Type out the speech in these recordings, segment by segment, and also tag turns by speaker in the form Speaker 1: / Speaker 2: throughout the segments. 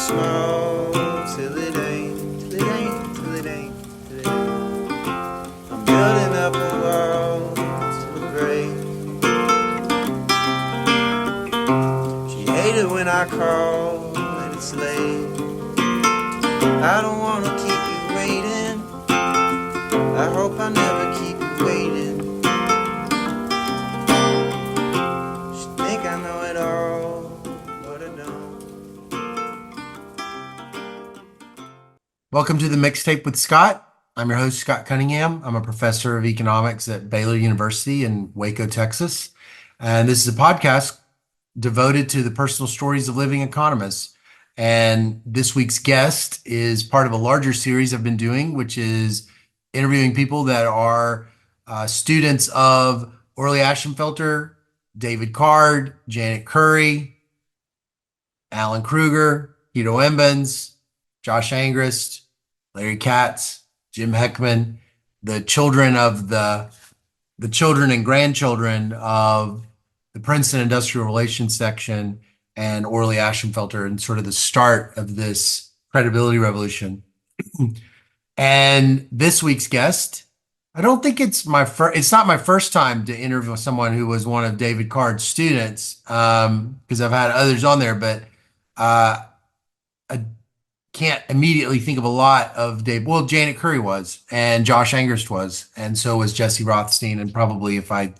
Speaker 1: small till it ain't, till it ain't, till it ain't, till it ain't. I'm building up a wall till it breaks. She hated when I call and it's late. I don't wanna keep you waiting. I hope I never keep you waiting. She think I know it all, but I don't.
Speaker 2: Welcome to the Mixtape with Scott. I'm your host, Scott Cunningham. I'm a professor of economics at Baylor University in Waco, Texas. And this is a podcast devoted to the personal stories of living economists. And this week's guest is part of a larger series I've been doing, which is interviewing people that are students of Orley Ashenfelter, David Card, Janet Curry, Alan Kruger, Guido Embens, Josh Angrist, Larry Katz, Jim Heckman, the children and grandchildren of the Princeton Industrial Relations section and Orley Ashenfelter, and sort of the start of this credibility revolution. And this week's guest, I don't think it's not my first time to interview someone who was one of David Card's students, because I've had others on there, but I can't immediately think of a lot of Dave. Well, Janet Curry was, and Josh Angrist was, and so was Jesse Rothstein. And probably if I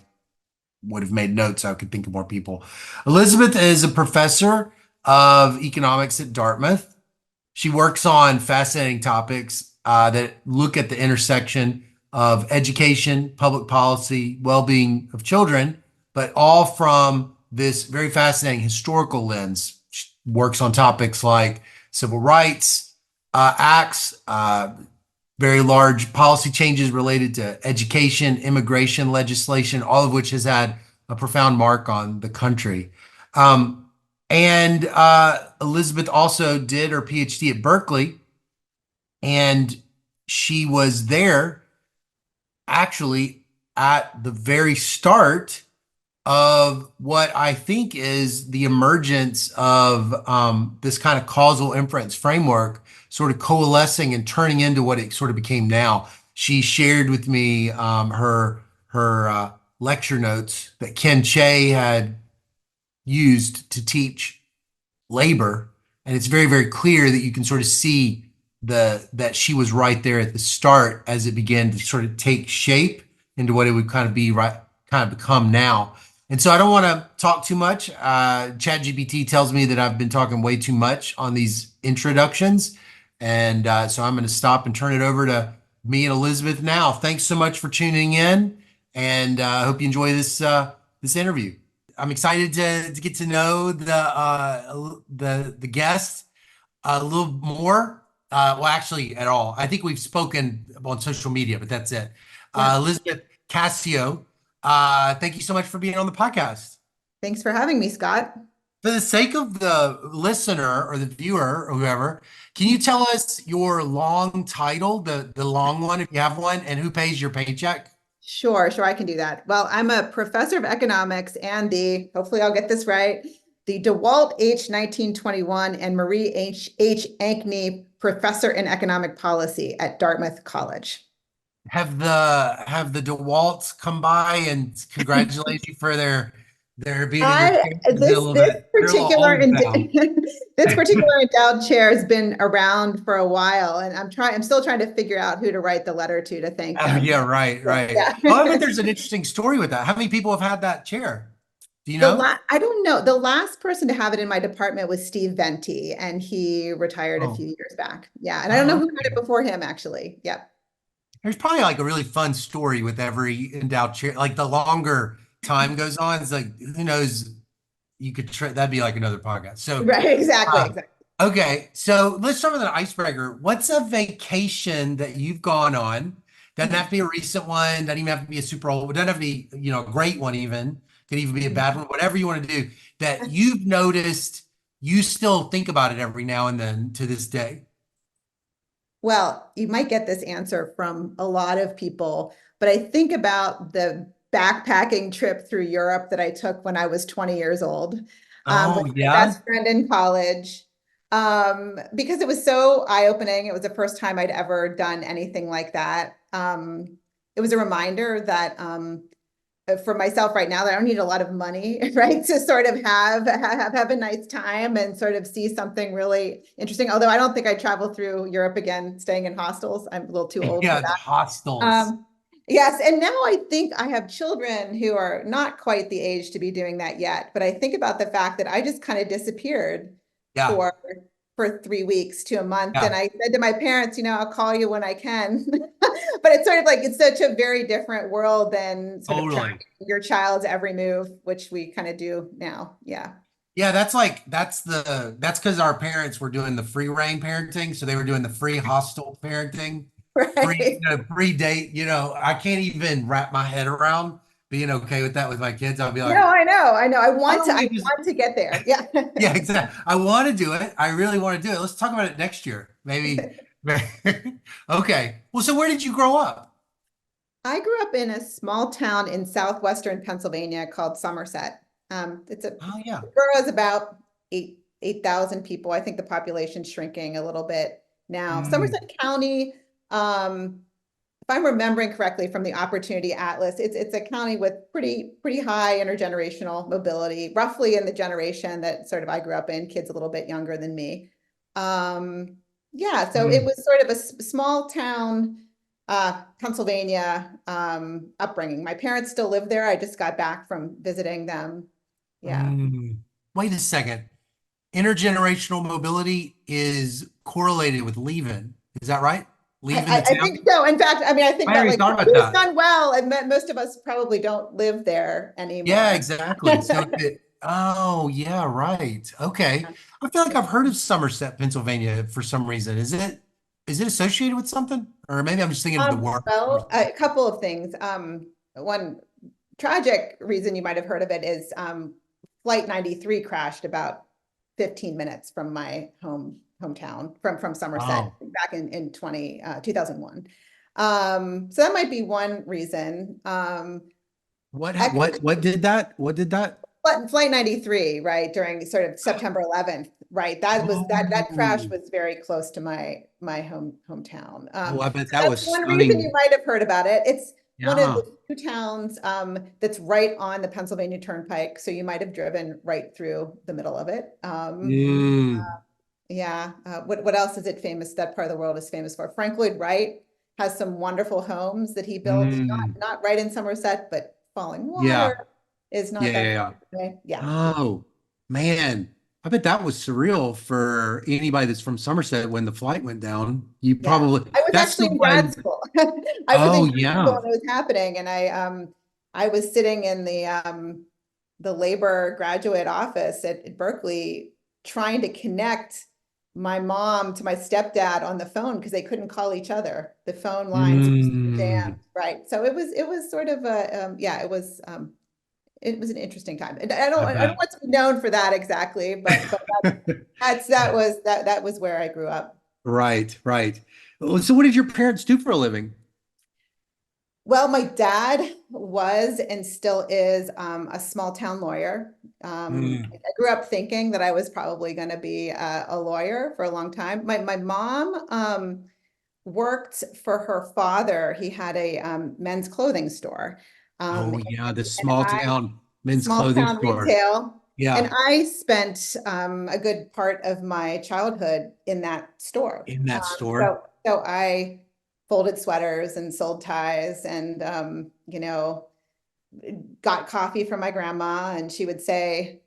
Speaker 2: would have made notes, I could think of more people. Elizabeth is a professor of economics at Dartmouth. She works on fascinating topics that look at the intersection of education, public policy, well-being of children, but all from this very fascinating historical lens. She works on topics like civil rights acts, very large policy changes related to education, immigration legislation, all of which has had a profound mark on the country. And Elizabeth also did her PhD at Berkeley, and she was there actually at the very start of what I think is the emergence of this kind of causal inference framework sort of coalescing and turning into what it sort of became now. She shared with me her lecture notes that Ken Che had used to teach labor, and it's very, very clear that you can sort of see that she was right there at the start as it began to sort of take shape into what it would kind of become now. And so I don't want to talk too much. ChatGPT tells me that I've been talking way too much on these introductions. And so I'm going to stop and turn it over to me and Elizabeth now. Thanks so much for tuning in, and I hope you enjoy this interview. I'm excited to get to know the guest a little more. Well, actually, at all. I think we've spoken on social media, but that's it.
Speaker 3: Yeah.
Speaker 2: Elizabeth Cascio, thank you so much for being on the podcast.
Speaker 3: Thanks for having me, Scott.
Speaker 2: For the sake of the listener or the viewer or whoever, can you tell us your long title, the long one, if you have one, and who pays your paycheck?
Speaker 3: Sure, I can do that. Well, I'm a professor of economics and hopefully I'll get this right, the DeWalt H. 1921 and Marie H. Ankney Professor in Economic Policy at Dartmouth College.
Speaker 2: Have the DeWalts come by and congratulate you for their being in your
Speaker 3: This particular endowed chair has been around for a while, and I'm still trying to figure out who to write the letter to thank them.
Speaker 2: Yeah, right.
Speaker 3: Yeah.
Speaker 2: Well, I bet there's an interesting story with that. How many people have had that chair? Do you know?
Speaker 3: I don't know. The last person to have it in my department was Steve Venti, and he retired a few years back. Yeah, and I don't know who had it before him, actually. Yep.
Speaker 2: There's probably like a really fun story with every endowed chair. Like the longer time goes on, it's like, who knows? You could that'd be like another podcast. So
Speaker 3: right, exactly.
Speaker 2: Okay, so let's start with an icebreaker. What's a vacation that you've gone on? Doesn't have to be a recent one. Doesn't even have to be a super old. It doesn't have to be, a great one even. Could even be a bad one. Whatever you want to do that you've noticed, you still think about it every now and then to this day.
Speaker 3: Well, you might get this answer from a lot of people, but I think about the backpacking trip through Europe that I took when I was 20 years old.
Speaker 2: Oh,
Speaker 3: With
Speaker 2: yeah.
Speaker 3: my best friend in college. because it was so eye-opening. It was the first time I'd ever done anything like that. It was a reminder that for myself right now that I don't need a lot of money, right, to sort of have a nice time and sort of see something really interesting. Although I don't think I'd travel through Europe again, staying in hostels. I'm a little too old for
Speaker 2: Yeah, the
Speaker 3: that.
Speaker 2: hostels.
Speaker 3: Yes, and now I think I have children who are not quite the age to be doing that yet. But I think about the fact that I just kind of disappeared
Speaker 2: Yeah,
Speaker 3: for 3 weeks to a month, and
Speaker 2: yeah,
Speaker 3: I said to my parents, I'll call you when I can. But it's sort of like it's such a very different world than sort of
Speaker 2: totally.
Speaker 3: tracking your child's every move, which we kind of do now. Yeah.
Speaker 2: Yeah, that's because our parents were doing the free reign parenting, so they were doing the free hostel parenting,
Speaker 3: Right.
Speaker 2: free date. I can't even wrap my head around being okay with that with my kids. I'll be
Speaker 3: No,
Speaker 2: like,
Speaker 3: I know. I know.
Speaker 2: why
Speaker 3: I
Speaker 2: don't we just
Speaker 3: want to get there. Yeah.
Speaker 2: yeah, exactly. I want to do it. I really want to do it. Let's talk about it next year. Maybe. Okay. Well, so where did you grow up?
Speaker 3: I grew up in a small town in southwestern Pennsylvania called Somerset. It's a
Speaker 2: Oh yeah.
Speaker 3: the borough is about 8,000 people. I think the population's shrinking a little bit now.
Speaker 2: Mm,
Speaker 3: Somerset County, if I'm remembering correctly from the Opportunity Atlas, it's a county with pretty high intergenerational mobility, roughly in the generation that sort of I grew up in, kids a little bit younger than me. Yeah, so it
Speaker 2: mm,
Speaker 3: was sort of a small town Pennsylvania upbringing. My parents still live there. I just got back from visiting them. Yeah.
Speaker 2: mm. Wait a second. Intergenerational mobility is correlated with leaving. Is that right? Leaving the
Speaker 3: I think
Speaker 2: town?
Speaker 3: so. In fact, I mean, I think
Speaker 2: I
Speaker 3: that
Speaker 2: already
Speaker 3: like
Speaker 2: thought about
Speaker 3: who's
Speaker 2: that.
Speaker 3: done well, and most of us probably don't live there
Speaker 2: Yeah,
Speaker 3: anymore.
Speaker 2: exactly. Oh, yeah, right. Okay. I feel like I've heard of Somerset, Pennsylvania for some reason. Is it associated with something? Or maybe I'm just thinking of the word.
Speaker 3: Well, a couple of things. One tragic reason you might have heard of it is Flight 93 crashed about 15 minutes from my hometown from Somerset
Speaker 2: Oh,
Speaker 3: back in 2001. So that might be one reason.
Speaker 2: what did that? What did that?
Speaker 3: Flight 93, right, during sort of September 11th, right? That crash
Speaker 2: Oh,
Speaker 3: was very close to my hometown.
Speaker 2: oh, I bet
Speaker 3: So
Speaker 2: that
Speaker 3: that's
Speaker 2: was
Speaker 3: one reason you
Speaker 2: stunning.
Speaker 3: might have heard about it. It's one of
Speaker 2: Yeah.
Speaker 3: the few towns that's right on the Pennsylvania Turnpike, so you might have driven right through the middle of it.
Speaker 2: Mm,
Speaker 3: Yeah. What else is it famous? That part of the world is famous for. Frank Lloyd Wright has some wonderful homes that he built,
Speaker 2: mm.
Speaker 3: not right in Somerset, but Falling
Speaker 2: Yeah.
Speaker 3: Water is
Speaker 2: Yeah,
Speaker 3: not
Speaker 2: yeah,
Speaker 3: that
Speaker 2: yeah.
Speaker 3: far away. Yeah.
Speaker 2: Oh, man. I bet that was surreal for anybody that's from Somerset when the flight went down. You
Speaker 3: Yeah.
Speaker 2: probably,
Speaker 3: I was
Speaker 2: that's
Speaker 3: actually
Speaker 2: the
Speaker 3: in grad
Speaker 2: one.
Speaker 3: school. I was in
Speaker 2: Oh,
Speaker 3: grad school
Speaker 2: yeah.
Speaker 3: when it was happening, and I was sitting in the labor graduate office at Berkeley trying to connect my mom to my stepdad on the phone because they couldn't call each other. The phone lines were so jammed,
Speaker 2: Mm,
Speaker 3: right? So it was sort of a yeah, it was an interesting time. And
Speaker 2: I
Speaker 3: I don't
Speaker 2: bet.
Speaker 3: want to be known for that exactly, but that was where I grew up.
Speaker 2: Right, right. Well, so what did your parents do for a living?
Speaker 3: Well, my dad was and still is a small town lawyer.
Speaker 2: Mm.
Speaker 3: I grew up thinking that I was probably going to be a lawyer for a long time. My mom worked for her father. He had a men's clothing store,
Speaker 2: Oh, yeah, the
Speaker 3: and
Speaker 2: small
Speaker 3: I
Speaker 2: town men's
Speaker 3: small
Speaker 2: clothing
Speaker 3: town
Speaker 2: store.
Speaker 3: retail. And
Speaker 2: Yeah,
Speaker 3: I spent a good part of my childhood in that store.
Speaker 2: in that
Speaker 3: Um,
Speaker 2: store.
Speaker 3: so, so I folded sweaters and sold ties and, got coffee from my grandma. And she would say,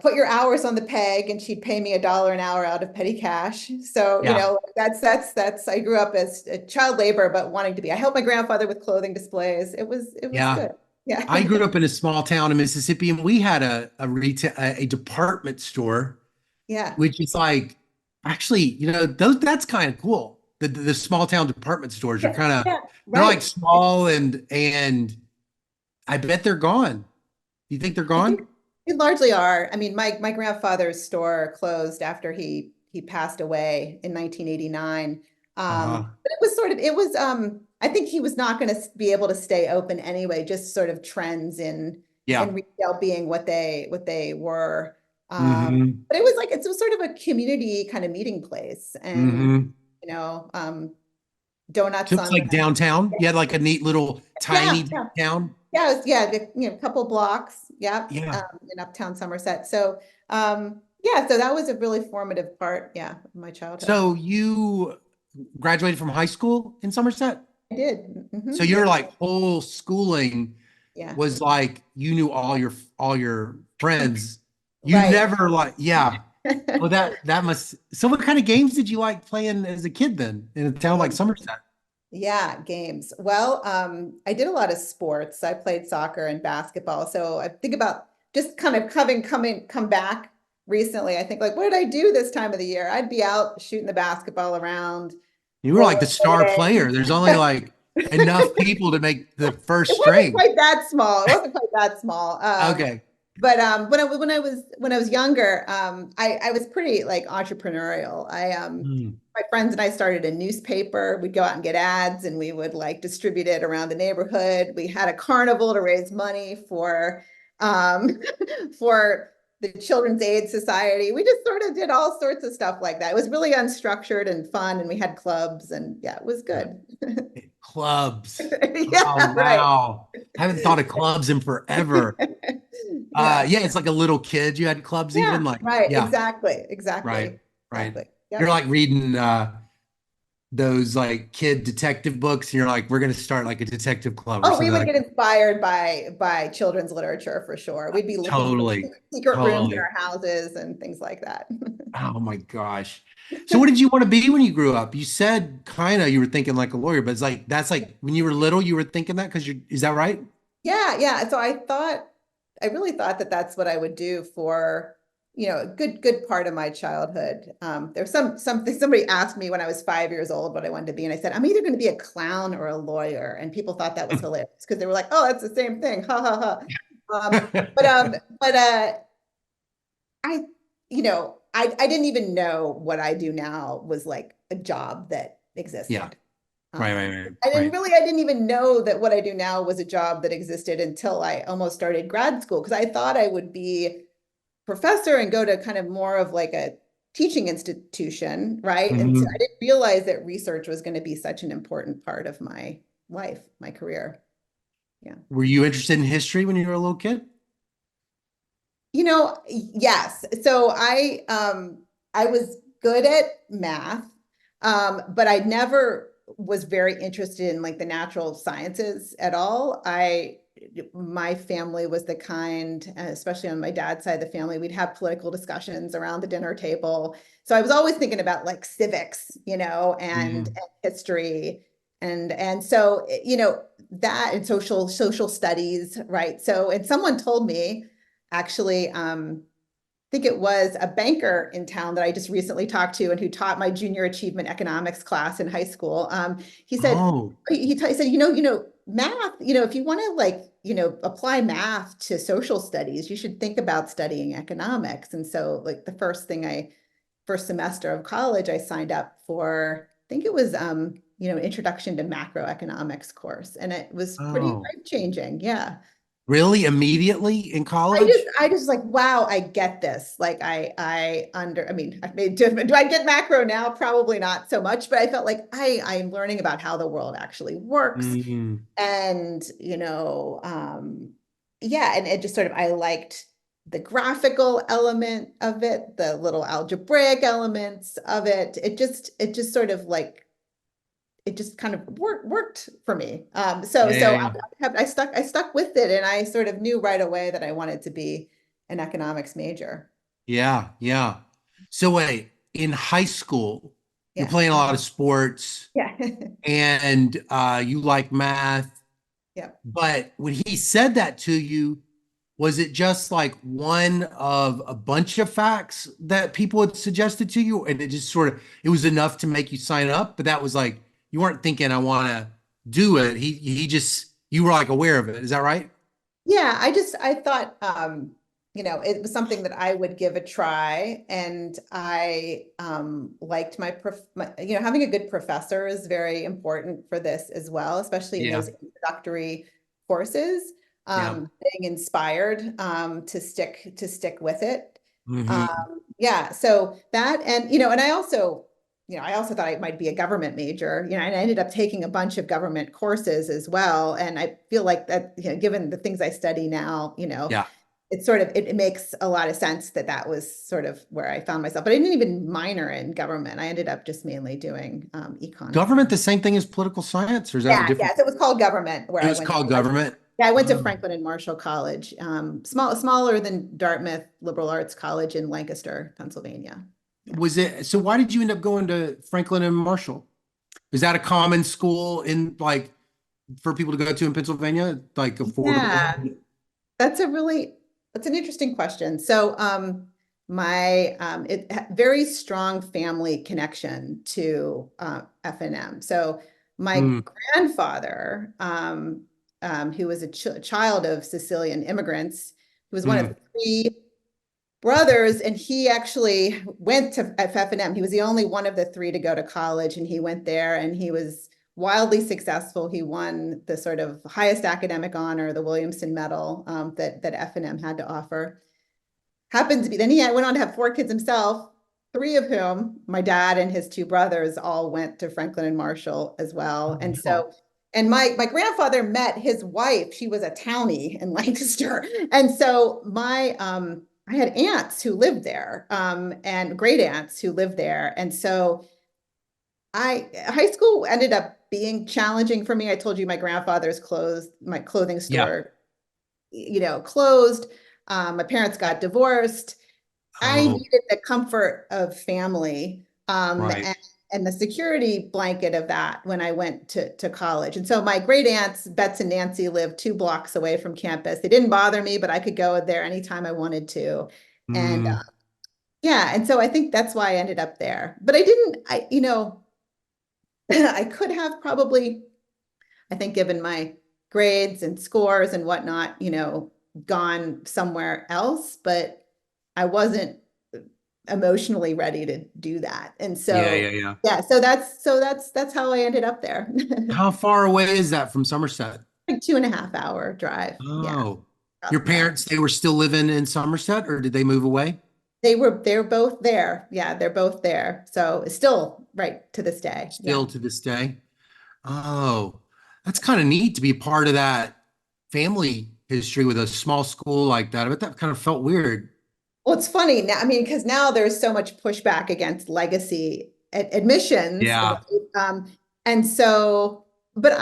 Speaker 3: put your hours on the peg, and she'd pay me $1 an hour out of petty cash. So,
Speaker 2: Yeah,
Speaker 3: I grew up as a child labor, but wanting to be. I helped my grandfather with clothing displays. It was
Speaker 2: yeah.
Speaker 3: good. Yeah.
Speaker 2: I grew up in a small town in Mississippi, and we had a retail a department store,
Speaker 3: Yeah.
Speaker 2: which is like actually, that's kind of cool. The small town department stores are
Speaker 3: Yeah.
Speaker 2: kind of
Speaker 3: Yeah.
Speaker 2: they're like
Speaker 3: Right.
Speaker 2: small and I bet they're gone. You think they're
Speaker 3: I think
Speaker 2: gone?
Speaker 3: they largely are. I mean, my grandfather's store closed after he passed away in 1989.
Speaker 2: Uh-huh.
Speaker 3: But it was I think he was not going to be able to stay open anyway, just sort of trends in
Speaker 2: Yeah.
Speaker 3: retail being what they were. But it was like, it was sort of a community kind of meeting place, and, you know, donuts
Speaker 2: So it's
Speaker 3: on the,
Speaker 2: like downtown. You had like a neat little
Speaker 3: yeah,
Speaker 2: tiny
Speaker 3: yeah.
Speaker 2: town.
Speaker 3: Yeah, you know, a couple blocks, yeah,
Speaker 2: Yeah.
Speaker 3: in Uptown Somerset. So, yeah, so that was a really formative part, yeah, of my childhood.
Speaker 2: So you graduated from high school in Somerset?
Speaker 3: I did.
Speaker 2: So
Speaker 3: Yeah,
Speaker 2: your like whole schooling
Speaker 3: yeah,
Speaker 2: was like you knew all your friends. You
Speaker 3: right.
Speaker 2: never like, yeah. Well, that must. So what kind of games did you like playing as a kid then in a town like
Speaker 3: Games.
Speaker 2: Somerset?
Speaker 3: Yeah, games. Well, I did a lot of sports. I played soccer and basketball. So I think about just kind of come back recently. I think like, what did I do this time of the year? I'd be out shooting the basketball around,
Speaker 2: You were like the star
Speaker 3: rollerblading.
Speaker 2: player. There's only like enough people to make the first
Speaker 3: It wasn't
Speaker 2: string.
Speaker 3: quite that small. It wasn't quite that small.
Speaker 2: Okay.
Speaker 3: But when I was younger, I was pretty like entrepreneurial.
Speaker 2: Hmm.
Speaker 3: My friends and I started a newspaper. We'd go out and get ads, and we would like distribute it around the neighborhood. We had a carnival to raise money for um, for the Children's Aid Society. We just sort of did all sorts of stuff like that. It was really unstructured and fun, and we had clubs, and yeah, it was good.
Speaker 2: Clubs. Oh
Speaker 3: Yeah, right.
Speaker 2: wow. Haven't thought of clubs in forever.
Speaker 3: Yeah.
Speaker 2: Yeah, it's like a little kid. You had clubs even
Speaker 3: Yeah,
Speaker 2: like,
Speaker 3: right.
Speaker 2: yeah,
Speaker 3: Exactly.
Speaker 2: right,
Speaker 3: Exactly.
Speaker 2: right.
Speaker 3: Exactly.
Speaker 2: You're
Speaker 3: Yep.
Speaker 2: like reading those like kid detective books, and you're like, we're gonna start like a detective club or
Speaker 3: Oh, we
Speaker 2: something
Speaker 3: would
Speaker 2: like
Speaker 3: get
Speaker 2: that.
Speaker 3: inspired by children's literature for sure. We'd be looking for
Speaker 2: Totally,
Speaker 3: secret rooms in
Speaker 2: totally.
Speaker 3: our houses and things like that.
Speaker 2: Oh my gosh. So what did you want to be when you grew up? You said kind of you were thinking like a lawyer, but it's like that's like when you were little, you were thinking that because you is that right?
Speaker 3: Yeah, yeah. So I really thought that that's what I would do for, a good part of my childhood. There's something somebody asked me when I was 5 years old what I wanted to be, and I said I'm either going to be a clown or a lawyer, and people thought that was hilarious because they were like, "Oh, that's the same thing," ha ha ha. But I, I didn't even know what I do now was like a job that
Speaker 2: Yeah.
Speaker 3: existed.
Speaker 2: Right,
Speaker 3: Um,
Speaker 2: right, right, right.
Speaker 3: I didn't even know that what I do now was a job that existed until I almost started grad school because I thought I would be professor and go to kind of more of like a teaching institution, right? And so I
Speaker 2: Mhm.
Speaker 3: didn't realize that research was going to be such an important part of my life, my career. Yeah.
Speaker 2: Were you interested in history when you were a little kid?
Speaker 3: Yes. So I was good at math, but I never was very interested in like the natural sciences at all. My family was the kind, especially on my dad's side of the family, we'd have political discussions around the dinner table. So I was always thinking about like civics, and history and so that and social studies, right? So and someone told me actually, I think it was a banker in town that I just recently talked to and who taught my junior achievement economics class in high school. He said,
Speaker 2: Oh,
Speaker 3: he said, math, if you want to like, apply math to social studies, you should think about studying economics. And so like first semester of college, I signed up for, I think it was, introduction to macroeconomics course. And it was pretty
Speaker 2: oh.
Speaker 3: life changing. Yeah.
Speaker 2: Really? Immediately in
Speaker 3: I just,
Speaker 2: college?
Speaker 3: I just like, wow, I get this. Like I mean, I made do I get macro now? Probably not so much, but I felt like I'm learning about how the world actually works.
Speaker 2: Mm.
Speaker 3: And, yeah, and it just sort of, I liked the graphical element of it, the little algebraic elements of it. It just sort of like it just kind of worked for me. So
Speaker 2: Yeah.
Speaker 3: I stuck with it, and I sort of knew right away that I wanted to be an economics major.
Speaker 2: Yeah. Yeah. So wait, in high school, you're
Speaker 3: Yeah,
Speaker 2: playing a lot of sports
Speaker 3: yeah,
Speaker 2: and you like math.
Speaker 3: yeah.
Speaker 2: But when he said that to you, was it just like one of a bunch of facts that people had suggested to you? And it just sort of it was enough to make you sign up, but that was like you weren't thinking I want to do it. He just you were like aware of it. Is that right?
Speaker 3: Yeah, I thought it was something that I would give a try, and I liked having a good professor is very important for this as well, especially in
Speaker 2: Yeah.
Speaker 3: those introductory courses.
Speaker 2: Yeah.
Speaker 3: Being inspired to stick with it.
Speaker 2: Mhm.
Speaker 3: Yeah, so that, and and I also thought I might be a government major, and I ended up taking a bunch of government courses as well. And I feel like that, given the things I study now,
Speaker 2: Yeah.
Speaker 3: it's sort of, it makes a lot of sense that that was sort of where I found myself. But I didn't even minor in government. I ended up just mainly doing econ.
Speaker 2: Government the same thing as political science, or is that a
Speaker 3: Yeah,
Speaker 2: different?
Speaker 3: yeah. So it was called government where
Speaker 2: It
Speaker 3: I
Speaker 2: was
Speaker 3: went.
Speaker 2: called government.
Speaker 3: Yeah, I went to
Speaker 2: Oh.
Speaker 3: Franklin and Marshall College, smaller than Dartmouth Liberal Arts College in Lancaster, Pennsylvania. Yeah.
Speaker 2: Was it, so why did you end up going to Franklin and Marshall? Is that a common school in like for people to go to in Pennsylvania, like affordable?
Speaker 3: Yeah, that's a really that's an interesting question. So, my very strong family connection to F&M. So, my
Speaker 2: Mm,
Speaker 3: grandfather, who was a child of Sicilian immigrants, who was one of
Speaker 2: mm,
Speaker 3: three brothers, and he actually went to FF&M. He was the only one of the three to go to college, and he went there, and he was wildly successful. He won the sort of highest academic honor, the Williamson Medal, that F&M had to offer. Happened to be, then he went on to have four kids himself, three of whom, my dad and his two brothers, all went to Franklin and Marshall as well. And
Speaker 2: oh,
Speaker 3: so, and my grandfather met his wife. She was a townie in Lancaster. And so I had aunts who lived there, and great aunts who lived there. And so high school ended up being challenging for me. I told you my grandfather's closed, my clothing
Speaker 2: yeah.
Speaker 3: store, closed. My parents got divorced. I
Speaker 2: Oh,
Speaker 3: needed the comfort of family,
Speaker 2: right.
Speaker 3: and the security blanket of that when I went to college. And so my great aunts, Bets and Nancy, lived 2 blocks away from campus. They didn't bother me, but I could go there anytime I wanted to. And
Speaker 2: Mm,
Speaker 3: yeah, and so I think that's why I ended up there. But I didn't, I could have probably, I think, given my grades and scores and whatnot, gone somewhere else, but I wasn't emotionally ready to do that. And
Speaker 2: yeah,
Speaker 3: so,
Speaker 2: yeah, yeah.
Speaker 3: yeah, so that's how I ended up there.
Speaker 2: How far away is that from Somerset?
Speaker 3: Like 2.5 hour drive. Yeah,
Speaker 2: Oh, your
Speaker 3: about that.
Speaker 2: parents, they were still living in Somerset, or did they move away?
Speaker 3: They're both there. Yeah, they're both there. So it's still right to this day. Yeah.
Speaker 2: Still to this day? Oh, that's kind of neat to be part of that family history with a small school like that. I bet that kind of felt weird.
Speaker 3: Well, it's funny now. I mean, because now there's so much pushback against legacy admissions, right?
Speaker 2: Yeah.
Speaker 3: And so, but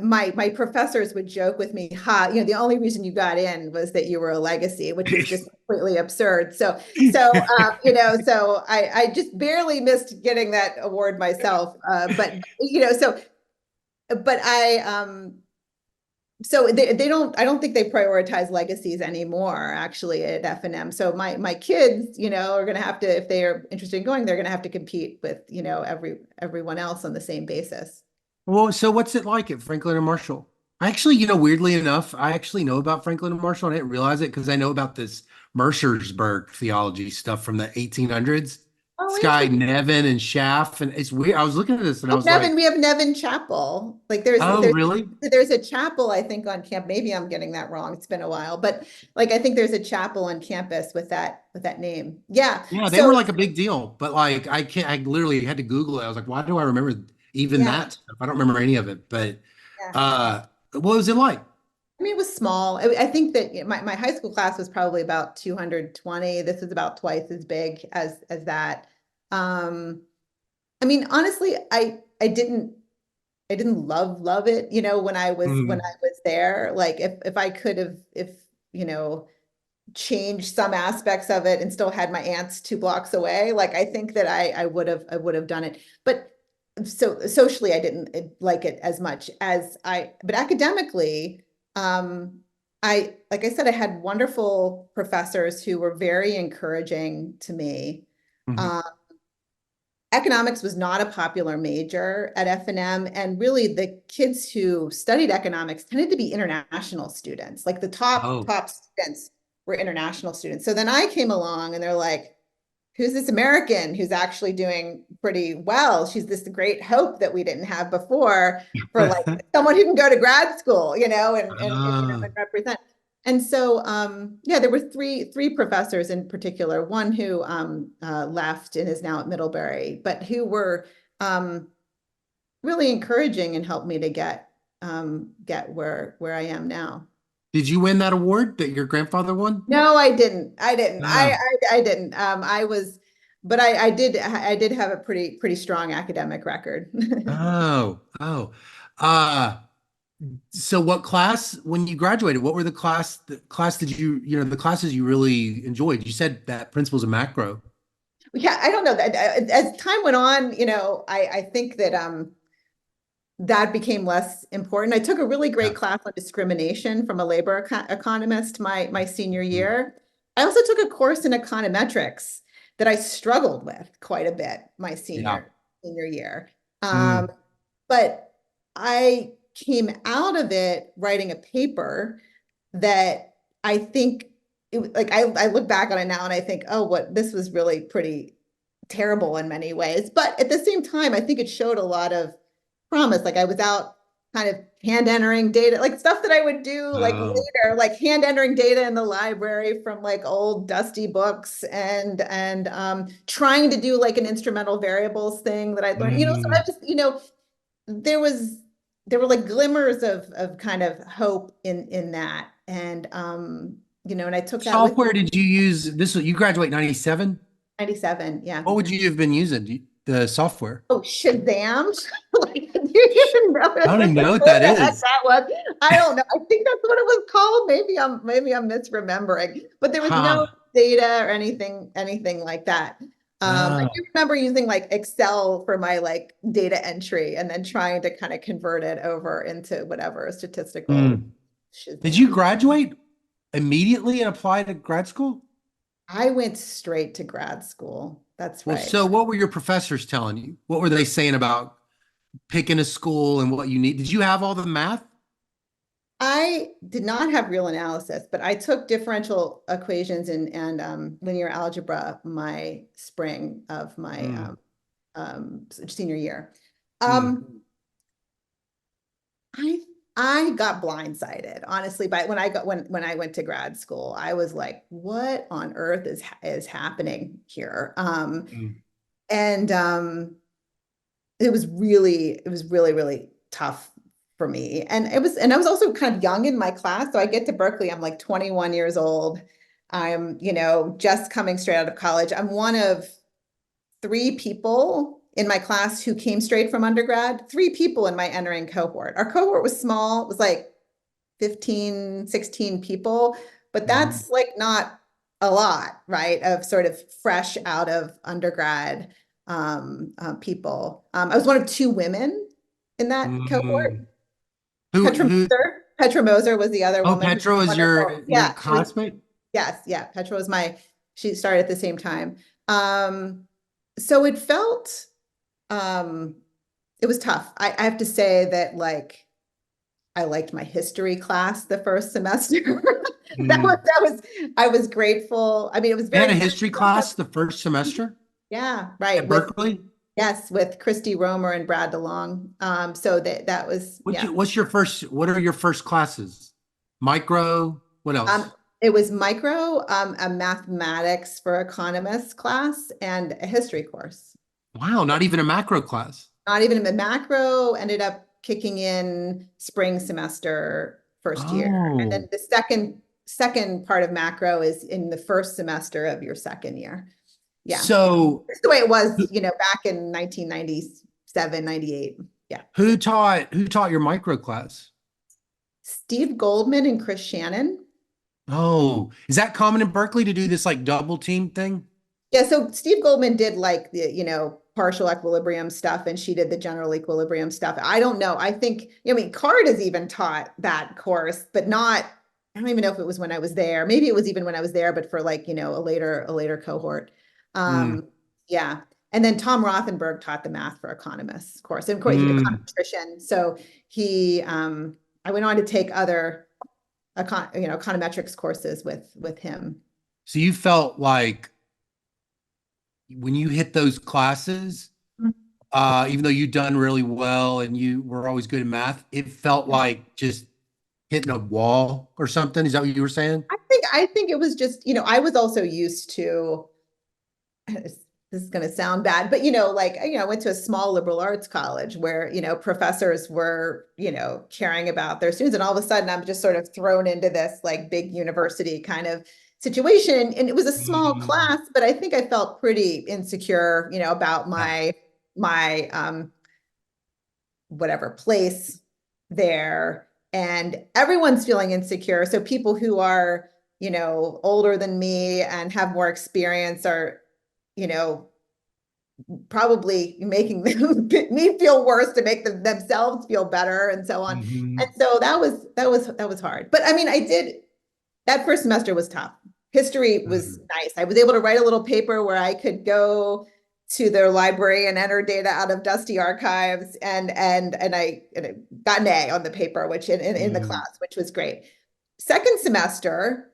Speaker 3: my professors would joke with me, "Ha, the only reason you got in was that you were a legacy," which is just completely absurd. So I just barely missed getting that award myself. But they don't, I don't think they prioritize legacies anymore actually at F&M. So my kids, are going to have to, if they are interested in going, they're going to have to compete with, everyone else on the same basis.
Speaker 2: Well, so what's it like at Franklin and Marshall? I actually, weirdly enough, I actually know about Franklin and Marshall. I didn't realize it because I know about this Mercersburg theology stuff from the 1800s.
Speaker 3: Oh,
Speaker 2: This guy
Speaker 3: interesting.
Speaker 2: Nevin and Schaff, and it's weird. I was looking at this and I
Speaker 3: Oh,
Speaker 2: was
Speaker 3: Nevin,
Speaker 2: like,
Speaker 3: we have Nevin Chapel. Like
Speaker 2: "Oh, really?
Speaker 3: there's a chapel, I think, on camp. Maybe I'm getting that wrong. It's been a while, but like I think there's a chapel on campus with that name. Yeah.
Speaker 2: Yeah, they
Speaker 3: So
Speaker 2: were like a big deal." But like, I can't. I literally had to Google it. I was like, "Why do I remember even
Speaker 3: yeah,
Speaker 2: that stuff? I don't remember any of it." But
Speaker 3: yeah.
Speaker 2: what was it like?
Speaker 3: I mean, it was small. I think that my high school class was probably about 220. This is about twice as big as that. Um, I mean, honestly, I didn't love it, when
Speaker 2: Mm,
Speaker 3: I was there. Like if I could have, if you know changed some aspects of it and still had my aunts 2 blocks away, like I think that I would have done it. But so socially, I didn't like it as much but academically, like I said, I had wonderful professors who were very encouraging to me.
Speaker 2: mhm.
Speaker 3: Um, Economics was not a popular major at F&M, and really the kids who studied economics tended to be international students. Like the top
Speaker 2: Oh,
Speaker 3: top students were international students. So then I came along and they're like, who's this American who's actually doing pretty well? She's this great hope that we didn't have before, for like someone who can go to grad school, and
Speaker 2: Ah,
Speaker 3: represent. And so, yeah, there were three professors in particular, one who left and is now at Middlebury, but who were really encouraging and helped me to get where I am now.
Speaker 2: Did you win that award that your grandfather won?
Speaker 3: No, I didn't. I didn't.
Speaker 2: Ah.
Speaker 3: I didn't. I was, but I did have a pretty strong academic record.
Speaker 2: Oh, oh. Uh, so what class, when you graduated, what were the class did the classes you really enjoyed? You said that principles of macro.
Speaker 3: Yeah, I don't know that as time went on, I think that that became less important. I took a really
Speaker 2: Yeah.
Speaker 3: great class on discrimination from a labor economist my senior
Speaker 2: Mm.
Speaker 3: year. I also took a course in econometrics that I struggled with quite a bit my
Speaker 2: Yeah.
Speaker 3: senior year. Um,
Speaker 2: Mm.
Speaker 3: but I came out of it writing a paper that I think like I look back on it now and I think, oh, what this was really pretty terrible in many ways. But at the same time, I think it showed a lot of promise. Like I was out kind of hand entering data, like stuff that I would do like
Speaker 2: Oh.
Speaker 3: later, like hand entering data in the library from like old dusty books and trying to do like an instrumental variables thing that I learned, so I
Speaker 2: Mm.
Speaker 3: just, there was there were like glimmers of kind of hope in that. And I took that with
Speaker 2: Software did you use this? You graduate 97?
Speaker 3: 97, yeah.
Speaker 2: What would you have been using? The software?
Speaker 3: Oh, Shazam! Like, do you even know
Speaker 2: I don't even know what
Speaker 3: what
Speaker 2: that
Speaker 3: the heck
Speaker 2: is.
Speaker 3: that was? I don't know. I think that's what it was called. Maybe I'm misremembering, but there was no
Speaker 2: Huh.
Speaker 3: data or anything like that. I
Speaker 2: Oh.
Speaker 3: do remember using like Excel for my like data entry and then trying to kind of convert it over into whatever statistical
Speaker 2: Mm. Did you
Speaker 3: Shazam.
Speaker 2: graduate immediately and apply to grad school?
Speaker 3: I went straight to grad school. That's
Speaker 2: Well,
Speaker 3: right.
Speaker 2: so what were your professors telling you? What were they saying about picking a school and what you need? Did you have all the math?
Speaker 3: I did not have real analysis, but I took differential equations and linear algebra my spring of my
Speaker 2: Mm.
Speaker 3: senior year.
Speaker 2: Mm.
Speaker 3: Um, I I got blindsided, honestly, by when I went to grad school. I was like, what on earth is happening here?
Speaker 2: Mm.
Speaker 3: And it was really tough for me. And I was also kind of young in my class. So I get to Berkeley, I'm like 21 years old. I'm, just coming straight out of college. I'm one of three people in my class who came straight from undergrad, three people in my entering cohort. Our cohort was small, it was like 15, 16 people, but
Speaker 2: Mm.
Speaker 3: that's like not a lot, right? Of sort of fresh out of undergrad people. I was one of two women in that cohort.
Speaker 2: Mm. Who,
Speaker 3: Petra Moser was the other
Speaker 2: oh,
Speaker 3: woman who was
Speaker 2: Petra is
Speaker 3: wonderful.
Speaker 2: your
Speaker 3: Yeah, she was,
Speaker 2: classmate?
Speaker 3: yes, yeah. Petra was she started at the same time. So um, it was tough. I have to say that like, I liked my history class the first semester.
Speaker 2: Mm.
Speaker 3: I was grateful. I mean, it was
Speaker 2: You had a
Speaker 3: very,
Speaker 2: history class the first semester
Speaker 3: yeah, right.
Speaker 2: at Berkeley?
Speaker 3: Yes, with Christy Romer and Brad DeLong. So that was, yeah.
Speaker 2: What are your first classes? Micro, what
Speaker 3: Um,
Speaker 2: else?
Speaker 3: it was micro, a mathematics for economists class and a history course.
Speaker 2: Wow, not even a macro class.
Speaker 3: Not even a macro, ended up kicking in spring semester first year. And then
Speaker 2: Oh,
Speaker 3: the second part of macro is in the first semester of your second year. Yeah.
Speaker 2: so
Speaker 3: It's the way it was, back in 1997, 98. Yeah.
Speaker 2: who taught your micro class?
Speaker 3: Steve Goldman and Chris Shannon.
Speaker 2: Oh, is that common in Berkeley to do this like double team thing?
Speaker 3: Yeah, so Steve Goldman did like the, partial equilibrium stuff, and she did the general equilibrium stuff. I don't know. I think, I mean, Card has even taught that course, but not, I don't even know if it was when I was there. Maybe it was even when I was there, but for like, a later cohort.
Speaker 2: Mm.
Speaker 3: Um, yeah. And then Tom Rothenberg taught the math for economists course. And of course, he did
Speaker 2: Mm.
Speaker 3: econometrician. So I went on to take other econometrics courses with him.
Speaker 2: So you felt like when you hit those classes, even though you'd done really well and you were always good at math, it felt like just hitting a wall or something. Is that what you were saying?
Speaker 3: I think it was just, I was also used to, this is going to sound bad, but like, I went to a small liberal arts college where, professors were, caring about their students. And all of a sudden I'm just sort of thrown into this like big university kind of situation. And it was a small class, but I think I felt pretty insecure, about my whatever place there. And everyone's feeling insecure. So people who are, older than me and have more experience are, probably making me feel worse to make themselves feel better and so on.
Speaker 2: Mhm.
Speaker 3: And so that was hard. But I mean, that first semester was tough. History was nice. I was able to write a little paper where I could go to their library and enter data out of dusty archives, and I got an A on the paper, which in the class, which was great. Second semester,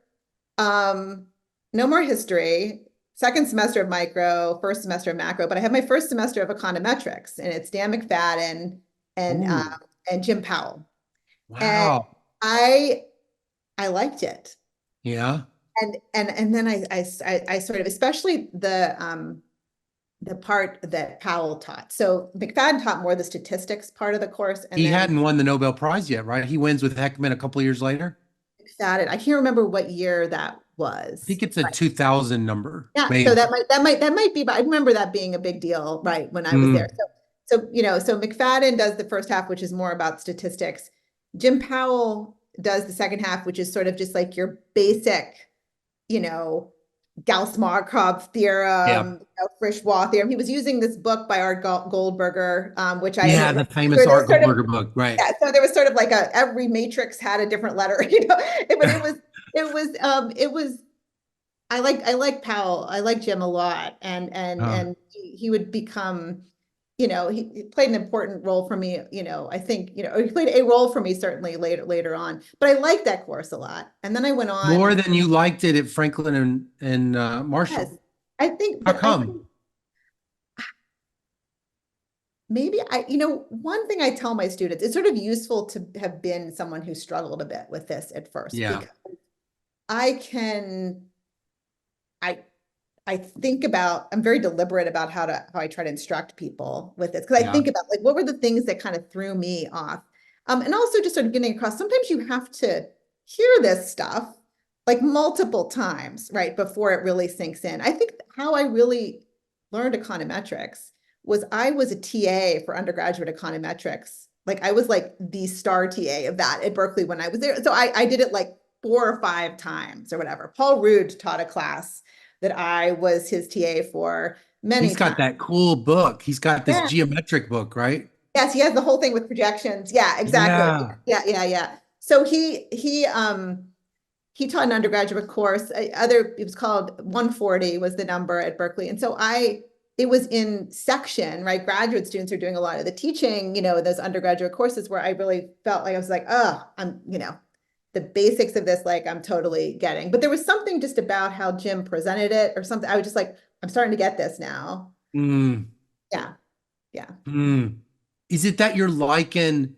Speaker 3: no more history. Second semester of micro, first semester of macro, but I have my first semester of econometrics, and it's Dan McFadden and Jim Powell. And
Speaker 2: Wow.
Speaker 3: I liked it.
Speaker 2: Yeah.
Speaker 3: And then I sort of, especially the part that Powell taught. So McFadden taught more the statistics part of the course, and
Speaker 2: He
Speaker 3: then
Speaker 2: hadn't won the Nobel Prize yet, right? He wins with Heckman a couple of years later.
Speaker 3: McFadden, I can't remember what year that was.
Speaker 2: I think it's a 2000 number.
Speaker 3: Yeah,
Speaker 2: Maybe.
Speaker 3: so that might be, but I remember that being a big deal, right, when I was there. So so McFadden does the first half, which is more about statistics. Jim Powell does the second half, which is sort of just like your basic, Gauss-Markov theorem, Frisch-Wahl theorem. He was using this book by Art Goldberger, which I
Speaker 2: the famous Art Goldberger book, right?
Speaker 3: Yeah, so there was sort of like every matrix had a different letter, but it was. I like Powell. I like Jim a lot, and he would become, he played an important role for me. I think he played a role for me certainly later on. But I liked that course a lot, and then I went on
Speaker 2: More than you liked it at Franklin and Marshall.
Speaker 3: Yes, I think.
Speaker 2: How come?
Speaker 3: Maybe one thing I tell my students, it's sort of useful to have been someone who struggled a bit with this at first.
Speaker 2: Yeah.
Speaker 3: Because I think about, I'm very deliberate about how I try to instruct people with this. Because I think about like, what were the things that kind of threw me off? And also just sort of getting across, sometimes you have to hear this stuff like multiple times, right, before it really sinks in. I think how I really learned econometrics was I was a TA for undergraduate econometrics. Like I was like the star TA of that at Berkeley when I was there. So I did it like 4 or 5 times or whatever. Paul Rudd taught a class that I was his TA for many
Speaker 2: He's got
Speaker 3: times.
Speaker 2: that cool book. He's got this geometric book, right?
Speaker 3: Yes, he has the whole thing with projections. Yeah, exactly. Yeah. So he taught an undergraduate course. It was called 140 was the number at Berkeley. And so it was in section, right? Graduate students are doing a lot of the teaching, those undergraduate courses where I really felt like I was like, oh, I'm, the basics of this, like I'm totally getting. But there was something just about how Jim presented it or something. I was just like, I'm starting to get this now. Yeah.
Speaker 2: Is it that you're liking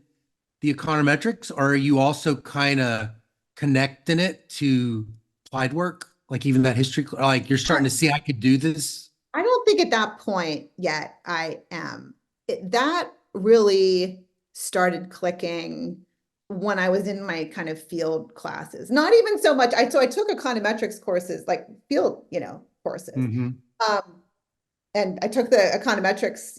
Speaker 2: the econometrics, or are you also kind of connecting it to applied work? Like even that history, like you're starting to see I could do this?
Speaker 3: I don't think at that point yet I am. That really started clicking when I was in my kind of field classes. Not even so much. So I took econometrics courses, like field, courses. And I took the econometrics,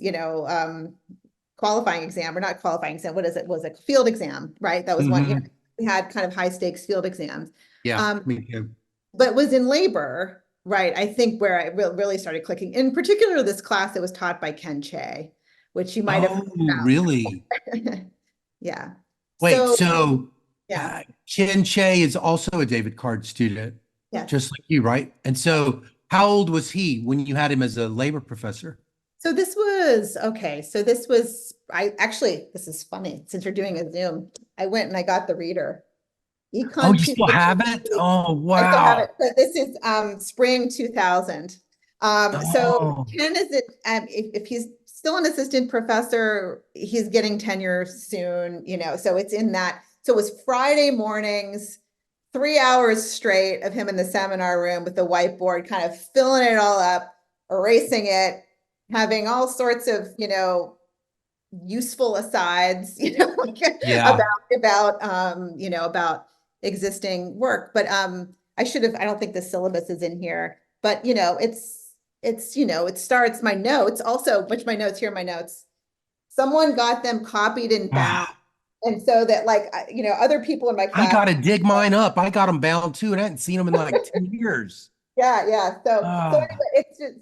Speaker 3: qualifying exam, or not qualifying exam. What is it? Was a field exam, right? That was one. We had kind of high stakes field exams.
Speaker 2: Yeah, me too.
Speaker 3: But was in labor, right? I think where I really started clicking. In particular, this class that was taught by Ken Che, which you might have heard about.
Speaker 2: Really?
Speaker 3: Yeah.
Speaker 2: Wait, so Ken Che is also a David Card student, just like you, right? And so how old was he when you had him as a labor professor?
Speaker 3: So this was, this is funny, since you're doing a Zoom, I went and I got the reader.
Speaker 2: You still have it? Oh, wow.
Speaker 3: I still have it. So this is spring 2000. So Ken is, if he's still an assistant professor, he's getting tenure soon, so it's in that. So it was Friday mornings, 3 hours straight of him in the seminar room with the whiteboard, kind of filling it all up, erasing it, having all sorts of, useful asides,
Speaker 2: Yeah.
Speaker 3: about existing work. But I don't think the syllabus is in here, but it starts my notes also, which my notes here, my notes. Someone got them copied and bound. And so that other people in my
Speaker 2: I
Speaker 3: class.
Speaker 2: got to dig mine up. I got them bound too, and I hadn't seen them in like 2 years.
Speaker 3: Yeah. So
Speaker 2: Ah.
Speaker 3: anyway, it's just,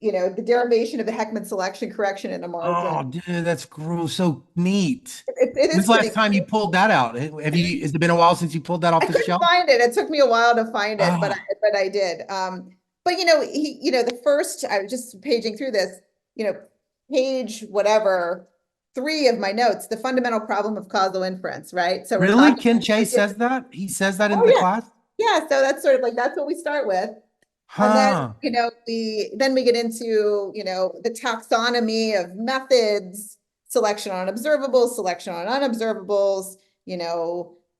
Speaker 3: the derivation of the Heckman selection correction in a
Speaker 2: Oh,
Speaker 3: margin.
Speaker 2: dude, that's gross. So neat.
Speaker 3: It
Speaker 2: When's
Speaker 3: is
Speaker 2: the
Speaker 3: pretty
Speaker 2: last time you
Speaker 3: cool.
Speaker 2: pulled that out? Has it been a while since you pulled that off
Speaker 3: I
Speaker 2: the
Speaker 3: couldn't
Speaker 2: shelf?
Speaker 3: find it. It took me a while to find it, but
Speaker 2: Oh,
Speaker 3: I did. But the first, I was just paging through this, page whatever, 3 of my notes, the fundamental problem of causal inference, right? So we're
Speaker 2: really?
Speaker 3: talking.
Speaker 2: Ken Chase says that? He says that in
Speaker 3: Oh
Speaker 2: the
Speaker 3: yeah,
Speaker 2: class?
Speaker 3: yeah. So that's sort of like that's what we start with. And then,
Speaker 2: Huh.
Speaker 3: we get into, the taxonomy of methods, selection on observables, selection on unobservables,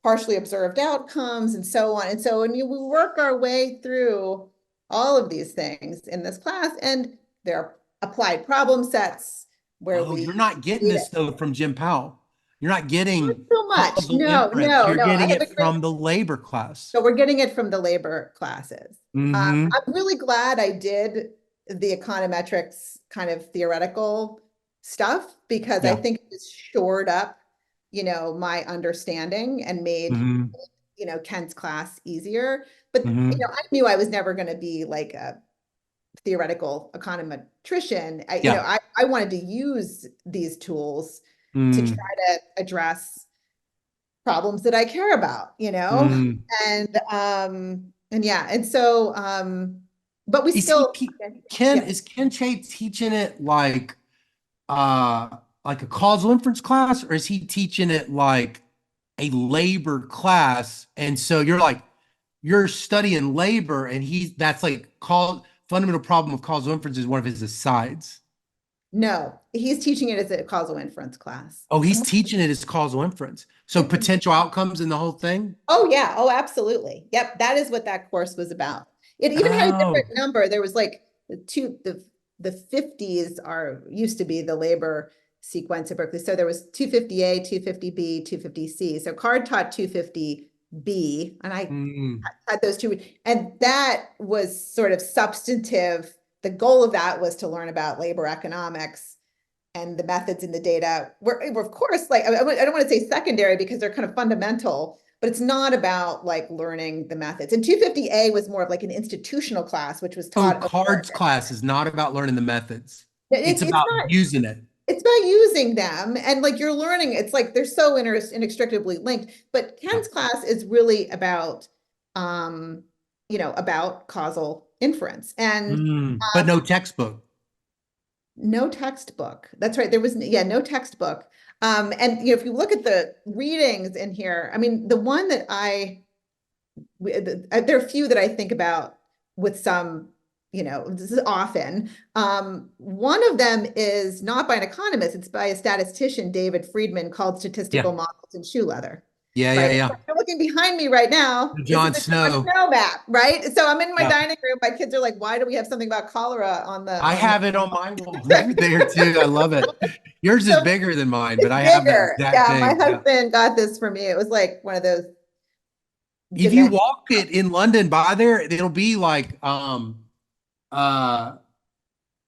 Speaker 3: partially observed outcomes, and so on. And so when we work our way through all of these things in this class, and there are applied problem sets where
Speaker 2: Oh,
Speaker 3: we
Speaker 2: you're not getting
Speaker 3: read
Speaker 2: this
Speaker 3: it.
Speaker 2: though from Jim Powell. You're not
Speaker 3: Not
Speaker 2: getting
Speaker 3: so much.
Speaker 2: causal
Speaker 3: No,
Speaker 2: inference.
Speaker 3: no,
Speaker 2: You're
Speaker 3: no. I
Speaker 2: getting
Speaker 3: have a
Speaker 2: it
Speaker 3: great.
Speaker 2: from the labor class.
Speaker 3: So we're getting it from the labor classes.
Speaker 2: Mm-hmm.
Speaker 3: I'm really glad I did the econometrics kind of theoretical stuff because I
Speaker 2: Yeah.
Speaker 3: think it just shored up, my understanding and made,
Speaker 2: Mm-hmm.
Speaker 3: Ken's class easier. But,
Speaker 2: Mm-hmm.
Speaker 3: I knew I was never going to be like a theoretical econometrician.
Speaker 2: Yeah.
Speaker 3: I wanted to use these tools to
Speaker 2: Mm.
Speaker 3: try to address problems that I care about,
Speaker 2: Mm.
Speaker 3: and yeah, and so but we
Speaker 2: Is he
Speaker 3: still.
Speaker 2: Ken
Speaker 3: Yeah.
Speaker 2: is Ken Chase teaching it uh like a causal inference class, or is he teaching it like a labor class? And so you're studying labor, and that's like fundamental problem of causal inference is one of his asides.
Speaker 3: No, he's teaching it as a causal inference class.
Speaker 2: Oh, he's teaching it as causal inference. So potential outcomes in the whole thing.
Speaker 3: Oh yeah, oh absolutely. Yep, that is what that course was about. It even had a different
Speaker 2: Oh.
Speaker 3: number. There was like the 50s are used to be the labor sequence at Berkeley. So there was 250A, 250B, 250C. So Card taught 250B, and I
Speaker 2: Mm.
Speaker 3: had those two, and that was sort of substantive. The goal of that was to learn about labor economics and the methods in the data. We're of course, like, I don't want to say secondary because they're kind of fundamental, but it's not about like learning the methods. And 250A was more of like an institutional class, which was
Speaker 2: Oh,
Speaker 3: taught over.
Speaker 2: cards class is not about learning the methods. It's
Speaker 3: It's
Speaker 2: about
Speaker 3: not.
Speaker 2: using it.
Speaker 3: It's about using them, and like you're learning. It's like they're so inextricably linked. But
Speaker 2: Yeah.
Speaker 3: Ken's class is really about, about causal inference and
Speaker 2: But no textbook.
Speaker 3: no textbook. That's right. There was, yeah, no textbook. And if you look at the readings in here, I mean, the one that there are a few that I think about with some, this is often. One of them is not by an economist, it's by a statistician, David Friedman, called Statistical
Speaker 2: Yeah.
Speaker 3: Models in Shoe Leather.
Speaker 2: Yeah, yeah,
Speaker 3: Right.
Speaker 2: yeah.
Speaker 3: You're looking behind me right now. This
Speaker 2: John
Speaker 3: is the John
Speaker 2: Snow.
Speaker 3: Snow map, right? So I'm in my
Speaker 2: Yeah.
Speaker 3: dining room. My kids are like, why do we have something about cholera on the
Speaker 2: I have it on my wall there too. I love it. Yours is
Speaker 3: So
Speaker 2: bigger than mine, but
Speaker 3: it's
Speaker 2: I have that
Speaker 3: bigger.
Speaker 2: exact
Speaker 3: Yeah, my
Speaker 2: thing. Yeah.
Speaker 3: husband got this for me. It was like one of those
Speaker 2: If you
Speaker 3: dimensions.
Speaker 2: walk it in London by there, it'll be like uh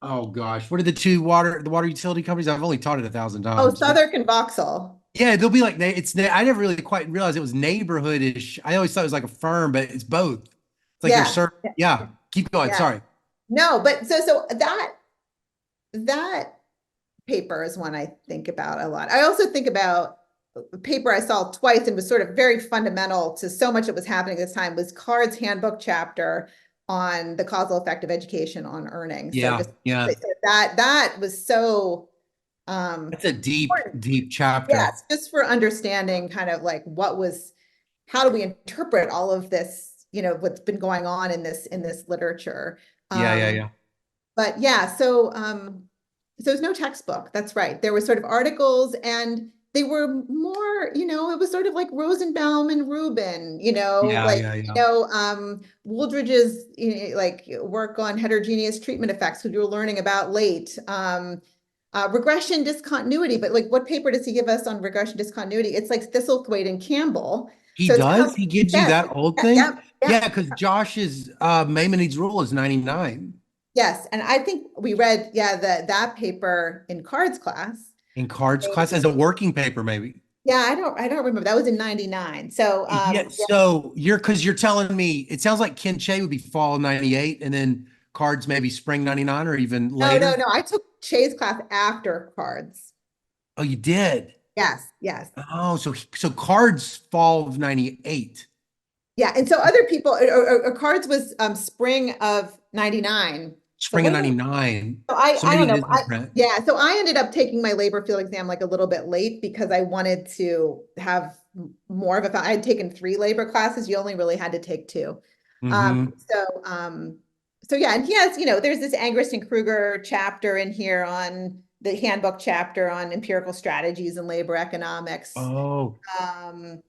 Speaker 2: oh gosh, what are the water utility companies? I've only taught it 1,000
Speaker 3: Oh,
Speaker 2: times.
Speaker 3: Southern and Vauxhall.
Speaker 2: Yeah, they'll be like I never really quite realized it was neighborhoodish. I always thought it was like a firm, but it's both. It's like they're
Speaker 3: Yeah.
Speaker 2: serving. Yeah, keep going.
Speaker 3: Yeah.
Speaker 2: Sorry.
Speaker 3: No, but so that paper is one I think about a lot. I also think about a paper I saw twice and was sort of very fundamental to so much that was happening this time was Card's handbook chapter on the causal effect of education on earnings. So
Speaker 2: Yeah,
Speaker 3: just
Speaker 2: yeah.
Speaker 3: that was so
Speaker 2: That's a deep,
Speaker 3: important.
Speaker 2: deep chapter.
Speaker 3: Yes, just for understanding kind of like how do we interpret all of this, what's been going on in this literature.
Speaker 2: Yeah.
Speaker 3: But yeah, so there's no textbook. That's right. There were sort of articles, and they were more, it was sort of like Rosenbaum and Rubin,
Speaker 2: Yeah, yeah, yeah.
Speaker 3: Wooldridge's like work on heterogeneous treatment effects, who you were learning about late. Regression discontinuity, but like what paper does he give us on regression discontinuity? It's like Thistlethwaite and Campbell.
Speaker 2: He
Speaker 3: So it's
Speaker 2: does? He gives you
Speaker 3: yes,
Speaker 2: that old
Speaker 3: yeah,
Speaker 2: thing?
Speaker 3: yeah,
Speaker 2: Yeah, because Josh's Maimonides rule is 99
Speaker 3: yes. And I think we read, that paper in cards class.
Speaker 2: in cards class as a working paper, maybe.
Speaker 3: Yeah, I don't remember. That was in 99. So
Speaker 2: Yeah, so you're telling me it sounds like Ken Che would be fall of 98 and then cards maybe spring 99 or even later.
Speaker 3: no. I took Che's class after cards.
Speaker 2: Oh, you did?
Speaker 3: Yes, yes.
Speaker 2: Oh, so cards fall of 98.
Speaker 3: Yeah. And so other people, or cards was spring of 99. So
Speaker 2: Spring of
Speaker 3: what about
Speaker 2: 99.
Speaker 3: So
Speaker 2: So
Speaker 3: I
Speaker 2: maybe
Speaker 3: don't
Speaker 2: it
Speaker 3: know.
Speaker 2: is different.
Speaker 3: Yeah, so I ended up taking my labor field exam like a little bit late because I wanted to have more of a, I had taken 3 labor classes. You only really had to take 2. Um,
Speaker 2: Mm-hmm.
Speaker 3: so, um, so yeah, and he has, there's this Angrist and Kruger chapter in here on the handbook chapter on empirical strategies in labor economics.
Speaker 2: Oh,
Speaker 3: Um,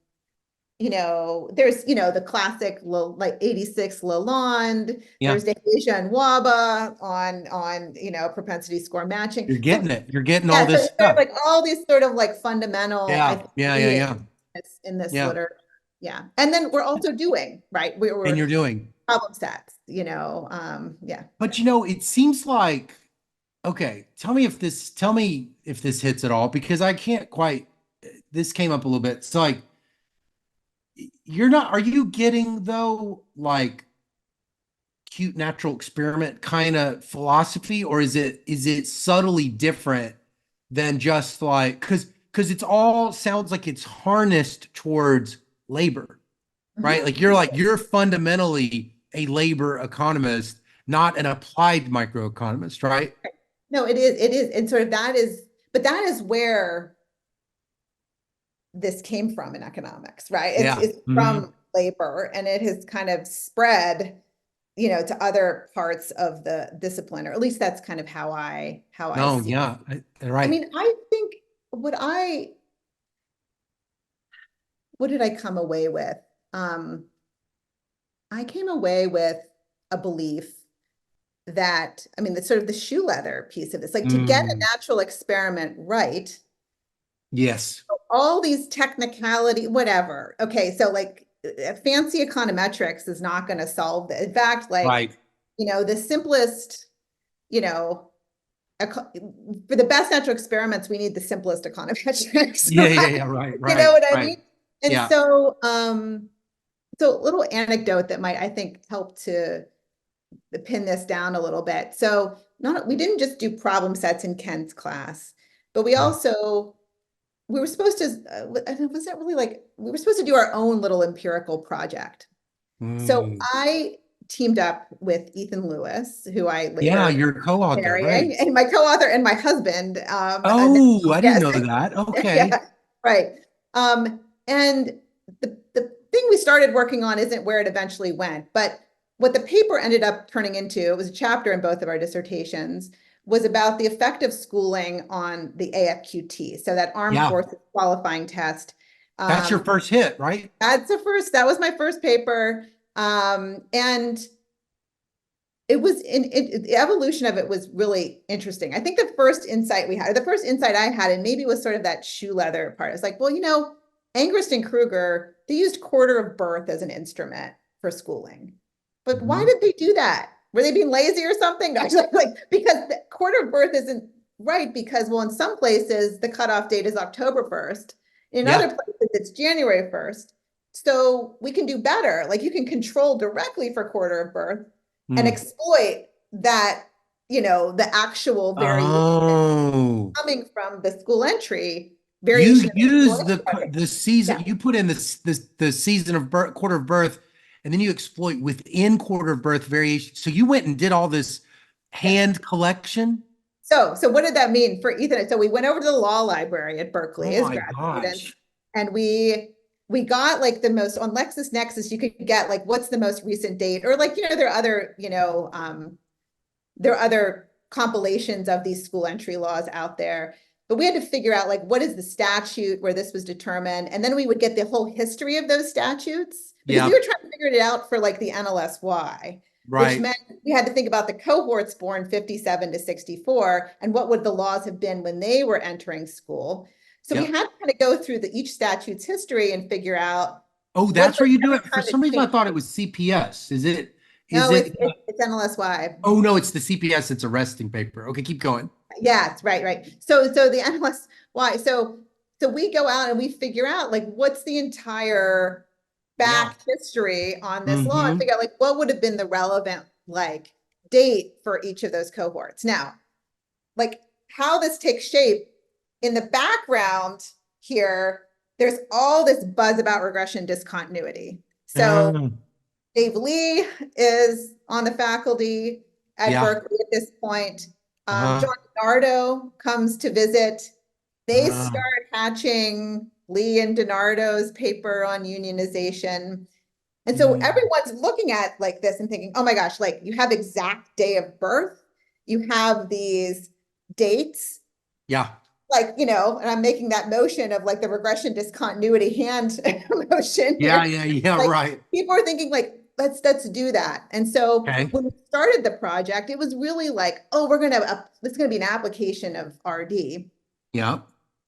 Speaker 3: there's, the classic like 86 Lalonde,
Speaker 2: yeah.
Speaker 3: there's Deja and Waba on, propensity score matching.
Speaker 2: You're
Speaker 3: So
Speaker 2: getting it. You're getting all
Speaker 3: yeah, so
Speaker 2: this
Speaker 3: it's sort of
Speaker 2: stuff.
Speaker 3: like all these sort of like fundamental, I
Speaker 2: Yeah,
Speaker 3: think,
Speaker 2: yeah, yeah,
Speaker 3: reading
Speaker 2: yeah.
Speaker 3: in this
Speaker 2: Yeah.
Speaker 3: literature. Yeah. And then we're also doing, right? We
Speaker 2: And
Speaker 3: were
Speaker 2: you're doing.
Speaker 3: problem sets, yeah.
Speaker 2: But it seems like, okay, tell me if this hits at all, because I can't quite, this came up a little bit. So like, are you getting though, like cute natural experiment kind of philosophy, or is it subtly different than just like, because it's all sounds like it's harnessed towards labor, right?
Speaker 3: Mhm.
Speaker 2: Like you're fundamentally a labor economist, not an applied microeconomist, right?
Speaker 3: No, it is. And sort of but that is where this came from in economics, right?
Speaker 2: Yeah.
Speaker 3: It's from labor, and it has kind of spread, to other parts of the discipline, or at least that's kind of how I
Speaker 2: No,
Speaker 3: see it.
Speaker 2: yeah,
Speaker 3: I
Speaker 2: right.
Speaker 3: mean, I think what did I come away with? Um, I came away with a belief that, I mean, the sort of the shoe leather piece of this, like to get a
Speaker 2: Mm,
Speaker 3: natural experiment right,
Speaker 2: yes.
Speaker 3: all these technicality, whatever. Okay, so like fancy econometrics is not going to solve that. In fact, like,
Speaker 2: Right.
Speaker 3: the simplest, you know, for the best natural experiments, we need the simplest econometrics,
Speaker 2: Yeah, yeah,
Speaker 3: right?
Speaker 2: yeah, right,
Speaker 3: You know
Speaker 2: right,
Speaker 3: what I
Speaker 2: right.
Speaker 3: mean? And
Speaker 2: Yeah.
Speaker 3: so a little anecdote that might, I think, help to pin this down a little bit. So we didn't just do problem sets in Ken's class, but we were supposed to, was that really like, we were supposed to do our own little empirical project. So
Speaker 2: Mm.
Speaker 3: I teamed up with Ethan Lewis, who I
Speaker 2: Yeah,
Speaker 3: later
Speaker 2: your co-author, right?
Speaker 3: marrying, and my co-author and my husband.
Speaker 2: Oh, I didn't
Speaker 3: Yes,
Speaker 2: know that. Okay.
Speaker 3: yeah, right. And the thing we started working on isn't where it eventually went, but what the paper ended up turning into, it was a chapter in both of our dissertations, was about the effect of schooling on the AFQT, so that Armed
Speaker 2: Yeah.
Speaker 3: Forces Qualifying Test.
Speaker 2: That's your
Speaker 3: Um,
Speaker 2: first hit, right?
Speaker 3: that was my first paper. And the evolution of it was really interesting. I think the first insight I had, and maybe was sort of that shoe leather part. It's like, well, Angrist and Kruger, they used quarter of birth as an instrument for schooling. But why
Speaker 2: Mhm.
Speaker 3: did they do that? Were they being lazy or something? Like, because the quarter of birth isn't right, because, well, in some places the cutoff date is October 1st. In other
Speaker 2: Yeah.
Speaker 3: places it's January 1st. So we can do better. Like, you can control directly for quarter of birth and
Speaker 2: Mm.
Speaker 3: exploit that, the actual variation
Speaker 2: Oh.
Speaker 3: coming from the school entry
Speaker 2: You
Speaker 3: variation of the school
Speaker 2: use
Speaker 3: entry.
Speaker 2: the season,
Speaker 3: Yeah.
Speaker 2: you put in the season of birth, quarter of birth, and then you exploit within quarter of birth variation. So you went and did all this
Speaker 3: Yeah.
Speaker 2: hand collection.
Speaker 3: So what did that mean for Ethan? So we went over to the law library at
Speaker 2: Oh
Speaker 3: Berkeley as
Speaker 2: my
Speaker 3: grad students,
Speaker 2: gosh.
Speaker 3: and we got like the most on LexisNexis, you could get like what's the most recent date, or like, there are other, there are other compilations of these school entry laws out there. but we had to figure out like, what is the statute where this was determined? And then we would get the whole history of those statutes because we were trying to figure it out for like the NLSY, which meant we had to think about the cohorts born 57 to 64 and what would the laws have been when they were entering school. So we had to kind of go through each statute's history and figure out.
Speaker 2: Oh, that's where you do it. For some reason, I thought it was CPS. Is it?
Speaker 3: No, it's NLSY.
Speaker 2: Oh, no, it's the CPS. It's a resting paper. Okay, keep going.
Speaker 3: Yeah, right. So the NLSY. So we go out and we figure out like what's the entire back history on this law and figure out like what would have been the relevant like date for each of those cohorts. Now, like how this takes shape in the background here, there's all this buzz about regression discontinuity. So Dave Lee is on the faculty at Berkeley at this point. John DiNardo comes to visit. They start hatching Lee and DiNardo's paper on unionization. And so everyone's looking at like this and thinking, oh my gosh, like you have exact day of birth. You have these dates. Yeah. Like, you know, and I'm making that motion of like the regression discontinuity hand motion.
Speaker 2: Yeah,
Speaker 3: like,
Speaker 2: right.
Speaker 3: People are thinking like, let's do that. And so when we started the project, it was really like, oh, it's going to be an application of RD. Yeah.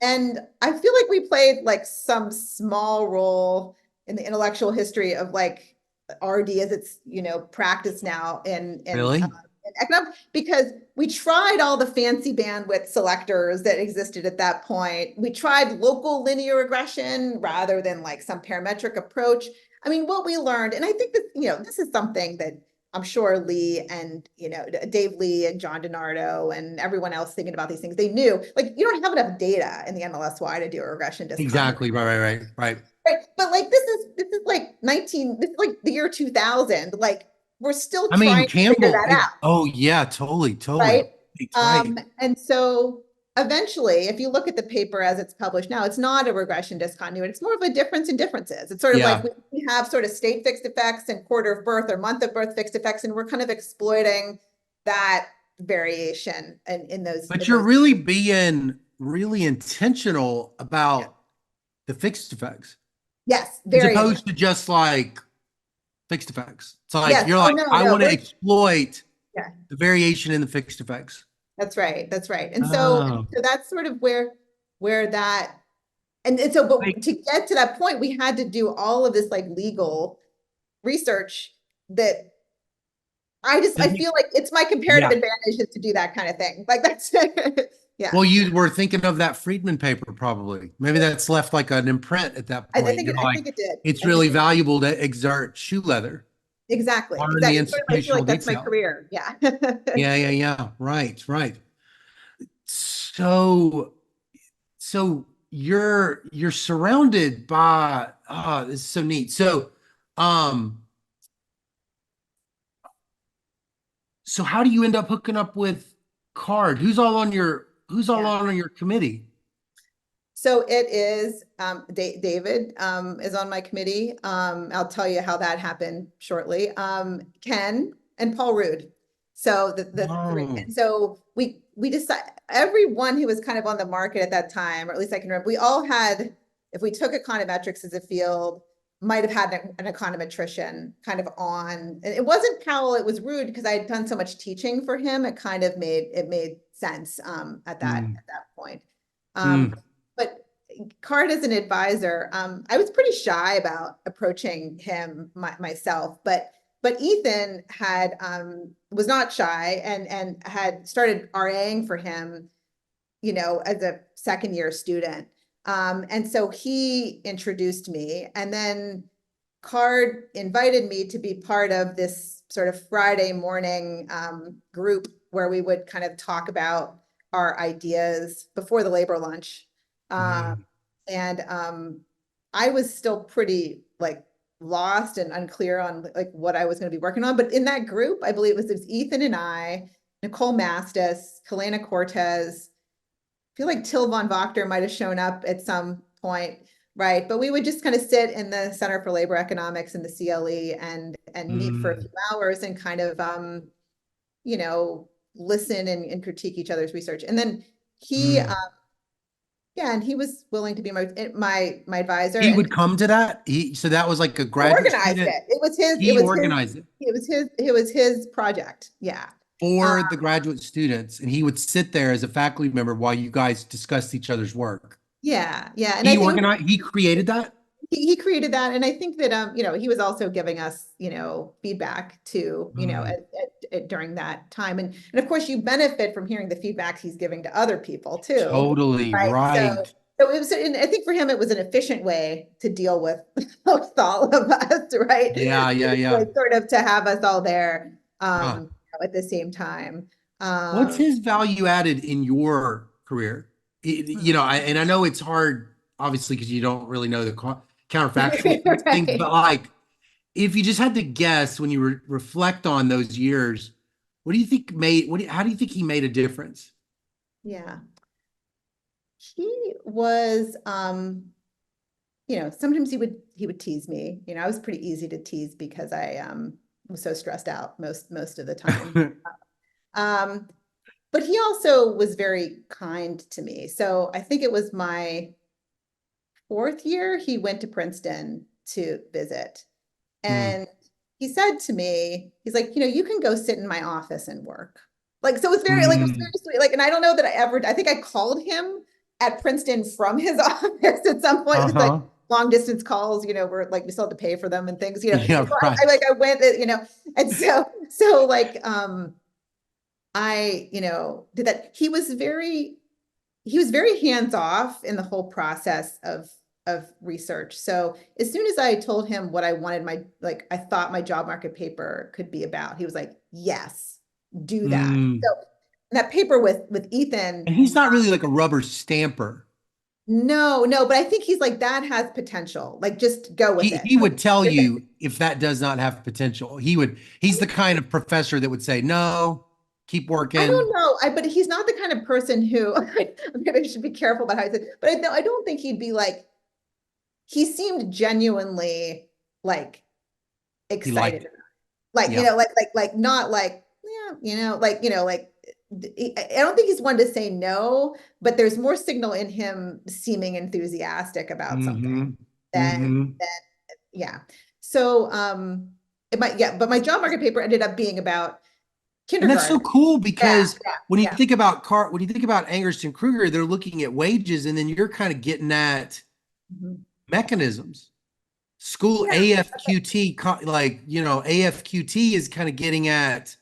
Speaker 3: And I feel like we played like some small role in the intellectual history of like RD as it's, you know, practiced now in economics, because we tried all the fancy bandwidth selectors that existed at that point. We tried local linear regression rather than like some parametric approach. I mean, what we learned, and I think that, you know, this is something that I'm sure Lee and, you know, Dave Lee and John DiNardo and everyone else thinking about these things, they knew, like, you don't have enough data in the NLSY to do a regression discontinuity.
Speaker 2: Exactly, right.
Speaker 3: Right. But like, this is like this is like the year 2000, like, we're still trying to figure that out.
Speaker 2: Oh, yeah, totally.
Speaker 3: Right. And so eventually, if you look at the paper as it's published now, it's not a regression discontinuity. It's more of a difference in differences. It's sort of like we have sort of state fixed effects and quarter of birth or month of birth fixed effects, and we're kind of exploiting that variation in those.
Speaker 2: But you're really being really intentional about the fixed effects.
Speaker 3: Yes,
Speaker 2: very. As opposed to just like fixed effects. So like you're like, I want to exploit the variation in the fixed effects.
Speaker 3: That's right. And so that's sort of where that, and so, but to get to that point, we had to do all of this like legal research that I feel like it's my comparative advantage is to do that kind of thing. Like that's,
Speaker 2: Well, you were thinking of that Friedman paper, probably. Maybe that's left like an imprint at that point.
Speaker 3: I think it did.
Speaker 2: It's really valuable to exert shoe leather.
Speaker 3: Exactly.
Speaker 2: I feel like that's my career. Yeah. Yeah. Right. So you're surrounded by, this is so neat. So how do you end up hooking up with Card? Who's all on your committee?
Speaker 3: So it is David is on my committee. I'll tell you how that happened shortly. Ken and Paul Rude. So the three. And so we decided everyone who was kind of on the market at that time, or at least I can remember, we all had, if we took econometrics as a field, might have had an econometrician kind of on. And it wasn't Powell, it was Rude, because I had done so much teaching for him. It kind of made sense at that point. But Card as an advisor, I was pretty shy about approaching him myself, but Ethan had was not shy and had started RAing for him, you know, as a second year student. And so he introduced me, and then Card invited me to be part of this sort of Friday morning group where we would kind of talk about our ideas before the labor lunch. And I was still pretty like lost and unclear on like what I was going to be working on. But in that group, I believe it was Ethan and I, Nicole Mastis, Helena Cortez. I feel like Till von Wachter might have shown up at some point, right? But we would just kind of sit in the Center for Labor Economics in the CLE and meet for a few hours and kind of, you know, listen and critique each other's research. And then he Yeah, and he was willing to be my advisor,
Speaker 2: He
Speaker 3: and
Speaker 2: would come to that. So that was like a
Speaker 3: he
Speaker 2: graduate
Speaker 3: organized
Speaker 2: student.
Speaker 3: it. It was his. It
Speaker 2: He
Speaker 3: was his.
Speaker 2: organized it
Speaker 3: It was his project. Yeah. Uh,
Speaker 2: for the graduate students, and he would sit there as a faculty member while you guys discussed each other's work.
Speaker 3: yeah, yeah, and I
Speaker 2: He
Speaker 3: think
Speaker 2: organized. He created that.
Speaker 3: he created that, and I think that he was also giving us feedback too,
Speaker 2: Mm,
Speaker 3: during that time, and of course you benefit from hearing the feedbacks he's giving to other people too,
Speaker 2: totally
Speaker 3: right? So
Speaker 2: right.
Speaker 3: so it was, and I think for him it was an efficient way to deal with all of us, right?
Speaker 2: Yeah, yeah, yeah.
Speaker 3: Like sort of to have us all there
Speaker 2: Huh.
Speaker 3: at the same time.
Speaker 2: What's
Speaker 3: Um,
Speaker 2: his value added in your career? And I know it's hard, obviously, because you don't really know the counterfactual things, but
Speaker 3: right.
Speaker 2: like, if you just had to guess when you reflect on those years, what do you think made, how do you think he made a difference?
Speaker 3: Yeah. He was sometimes he would tease me. I was pretty easy to tease because I was so stressed out most of the time. Um, but he also was very kind to me. So I think it was my fourth year he went to Princeton to visit.
Speaker 2: Hmm.
Speaker 3: And he said to me, he's like, you can go sit in my office and work. Like, so it was very
Speaker 2: Hmm.
Speaker 3: sweet. Like, and I don't know that I think I called him at Princeton from his office at some point. It was like
Speaker 2: Uh-huh.
Speaker 3: long distance calls, where like we still had to pay for them and things.
Speaker 2: Yeah,
Speaker 3: So
Speaker 2: right.
Speaker 3: I went, and so like, I, did that. He was very hands off in the whole process of research. So as soon as I told him what I wanted I thought my job market paper could be about, he was like, yes, do that.
Speaker 2: Hmm.
Speaker 3: So that paper with Ethan,
Speaker 2: And he's not really like a rubber stamper.
Speaker 3: no, but I think he's like, that has potential. Like, just go with it.
Speaker 2: He would tell you if that does not have potential. He's the kind of professor that would say, no, keep
Speaker 3: I
Speaker 2: working.
Speaker 3: don't know. But he's not the kind of person who maybe I should be careful about how I say, but I don't think he'd be like, he seemed genuinely like
Speaker 2: He liked
Speaker 3: excited,
Speaker 2: it.
Speaker 3: like
Speaker 2: Yeah.
Speaker 3: like not like, yeah, like I don't think he's one to say no, but there's more signal in him seeming enthusiastic about something
Speaker 2: Hmm.
Speaker 3: than
Speaker 2: Hmm.
Speaker 3: yeah. So but my job market paper ended up being about
Speaker 2: And that's so
Speaker 3: kindergarten.
Speaker 2: cool
Speaker 3: Yeah,
Speaker 2: because
Speaker 3: yeah,
Speaker 2: when you
Speaker 3: yeah.
Speaker 2: think about when you think about Angerston Kruger, they're looking at wages, and then you're kind of getting at
Speaker 3: Mhm.
Speaker 2: mechanisms. School
Speaker 3: Yeah,
Speaker 2: AFQT, AFQT is kind of getting at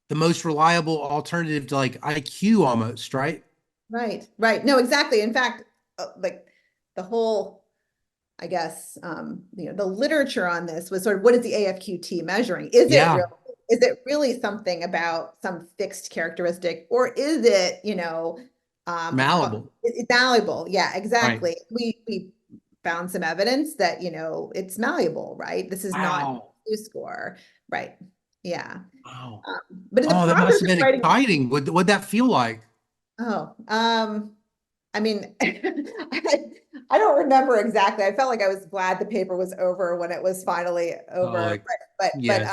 Speaker 2: the most reliable alternative to like IQ almost, right?
Speaker 3: right. No, exactly. In fact, like the whole, I guess, the literature on this was sort of, what is the AFQT measuring?
Speaker 2: Yeah,
Speaker 3: Is it really something about some fixed characteristic, or is it,
Speaker 2: malleable.
Speaker 3: it's malleable? Yeah,
Speaker 2: Right.
Speaker 3: exactly. We found some evidence that, it's malleable, right? This is not
Speaker 2: Wow.
Speaker 3: a score, right? Yeah.
Speaker 2: Wow.
Speaker 3: But in the
Speaker 2: Oh, that
Speaker 3: process
Speaker 2: must have
Speaker 3: of
Speaker 2: been
Speaker 3: writing,
Speaker 2: exciting. What'd that feel like?
Speaker 3: oh, I mean, I don't remember exactly. I felt like I was glad the paper was over when it was finally
Speaker 2: Oh,
Speaker 3: over. But
Speaker 2: yes.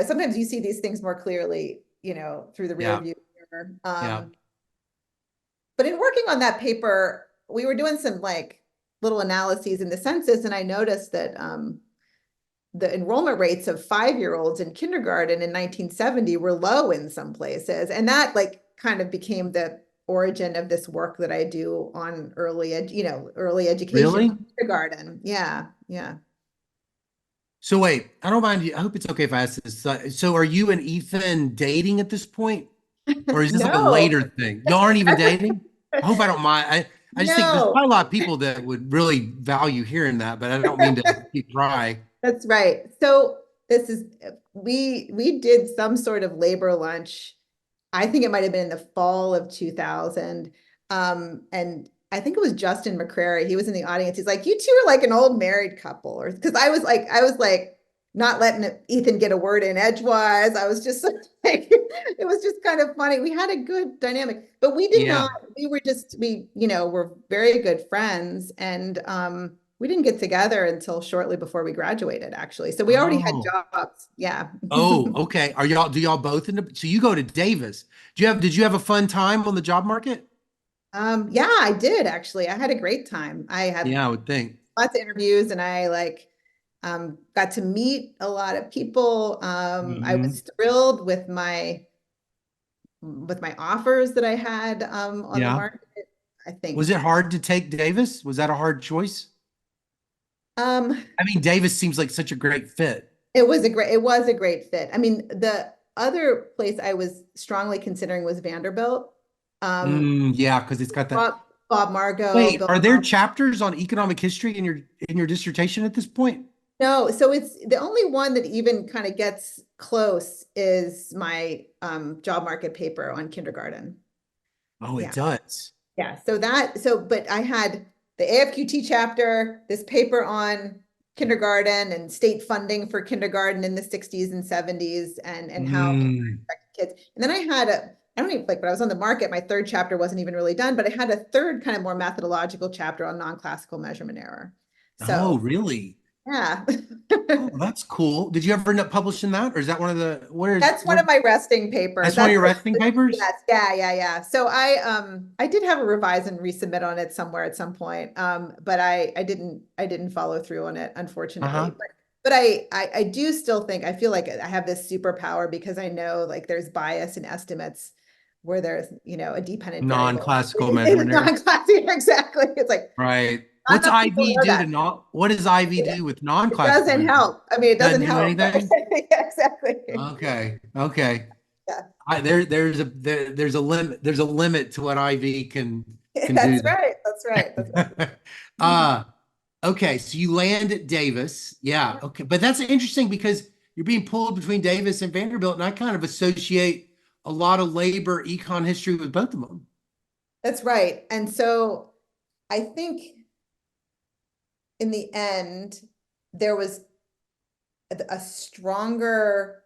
Speaker 3: sometimes you see these things more clearly, through the rear
Speaker 2: Yeah.
Speaker 3: view mirror.
Speaker 2: Yeah.
Speaker 3: But in working on that paper, we were doing some like little analyses in the census, and I noticed that the enrollment rates of 5-year-olds in kindergarten in 1970 were low in some places. And that like kind of became the origin of this work that I do on early education,
Speaker 2: Really?
Speaker 3: kindergarten. Yeah, yeah.
Speaker 2: So wait, I don't mind you. I hope it's okay if I ask this. So are you and Ethan dating at this point? Or is this like a
Speaker 3: No,
Speaker 2: later thing? Y'all aren't even dating? I hope I don't mind. I just think there's
Speaker 3: no,
Speaker 2: probably a lot of people that would really value hearing that, but I don't mean to keep dry.
Speaker 3: that's right. So this is we did some sort of labor lunch. I think it might have been in the fall of 2000. And I think it was Justin McCrary. He was in the audience. He's like, you two are like an old married couple. Or because I was like not letting Ethan get a word in edgewise. I was just like, it was just kind of funny. We had a good dynamic, but we did
Speaker 2: Yeah.
Speaker 3: not, we're very good friends. And we didn't get together until shortly before we graduated, actually. So we already had
Speaker 2: Oh.
Speaker 3: jobs. Yeah.
Speaker 2: Oh, okay. Do y'all both so you go to Davis. Did you have a fun time on the job market?
Speaker 3: Yeah, I did actually. I had a great time. I had
Speaker 2: Yeah, I would think.
Speaker 3: lots of interviews and I got to meet a lot of people. I
Speaker 2: Hmm.
Speaker 3: was thrilled with my offers that I had on the
Speaker 2: Yeah.
Speaker 3: market. I think
Speaker 2: Was it hard to take Davis? Was that a hard choice?
Speaker 3: um,
Speaker 2: I mean, Davis seems like such a great fit.
Speaker 3: it was a great fit. I mean, the other place I was strongly considering was Vanderbilt. Um,
Speaker 2: Yeah, because it's got that.
Speaker 3: Bob Margo,
Speaker 2: Wait,
Speaker 3: Bill.
Speaker 2: are there chapters on economic history in your dissertation at this point?
Speaker 3: No, so it's the only one that even kind of gets close is my job market paper on kindergarten.
Speaker 2: Oh, it
Speaker 3: Yeah.
Speaker 2: does.
Speaker 3: Yeah. But I had the AFQT chapter, this paper on kindergarten and state funding for kindergarten in the 60s and 70s and how kindergarten
Speaker 2: Mm.
Speaker 3: affected kids. And then I don't even like when I was on the market, my third chapter wasn't even really done, but I had a third kind of more methodological chapter on non-classical measurement error.
Speaker 2: Oh,
Speaker 3: So
Speaker 2: really?
Speaker 3: yeah.
Speaker 2: Oh, that's cool. Did you ever end up publishing that, or is that one of the
Speaker 3: That's one of my resting papers.
Speaker 2: that's one of your resting papers?
Speaker 3: Yes, yeah. So I did have a revise and resubmit on it somewhere at some point. But I didn't follow through on it, unfortunately.
Speaker 2: Uh-huh.
Speaker 3: But I do still think I feel like I have this superpower because I know like there's bias in estimates where there's, a dependent variable.
Speaker 2: Non-classical
Speaker 3: It's
Speaker 2: measurement error.
Speaker 3: non-classic, exactly. It's like
Speaker 2: Right.
Speaker 3: not
Speaker 2: What's
Speaker 3: enough people
Speaker 2: IV
Speaker 3: know
Speaker 2: do to
Speaker 3: that.
Speaker 2: not, what does IV do with
Speaker 3: It
Speaker 2: non-classical
Speaker 3: doesn't
Speaker 2: measurement?
Speaker 3: help. I mean, it doesn't
Speaker 2: Doesn't do
Speaker 3: help.
Speaker 2: anything?
Speaker 3: Yeah, exactly.
Speaker 2: Okay. Okay.
Speaker 3: Yeah.
Speaker 2: There's a limit to what IV can do.
Speaker 3: That's right. That's right. That's right.
Speaker 2: Uh, okay, so you land at Davis. Yeah, okay. But that's interesting because you're being pulled between Davis and Vanderbilt, and I kind of associate a lot of labor econ history with both of them.
Speaker 3: That's right. And so I think in the end, there was a stronger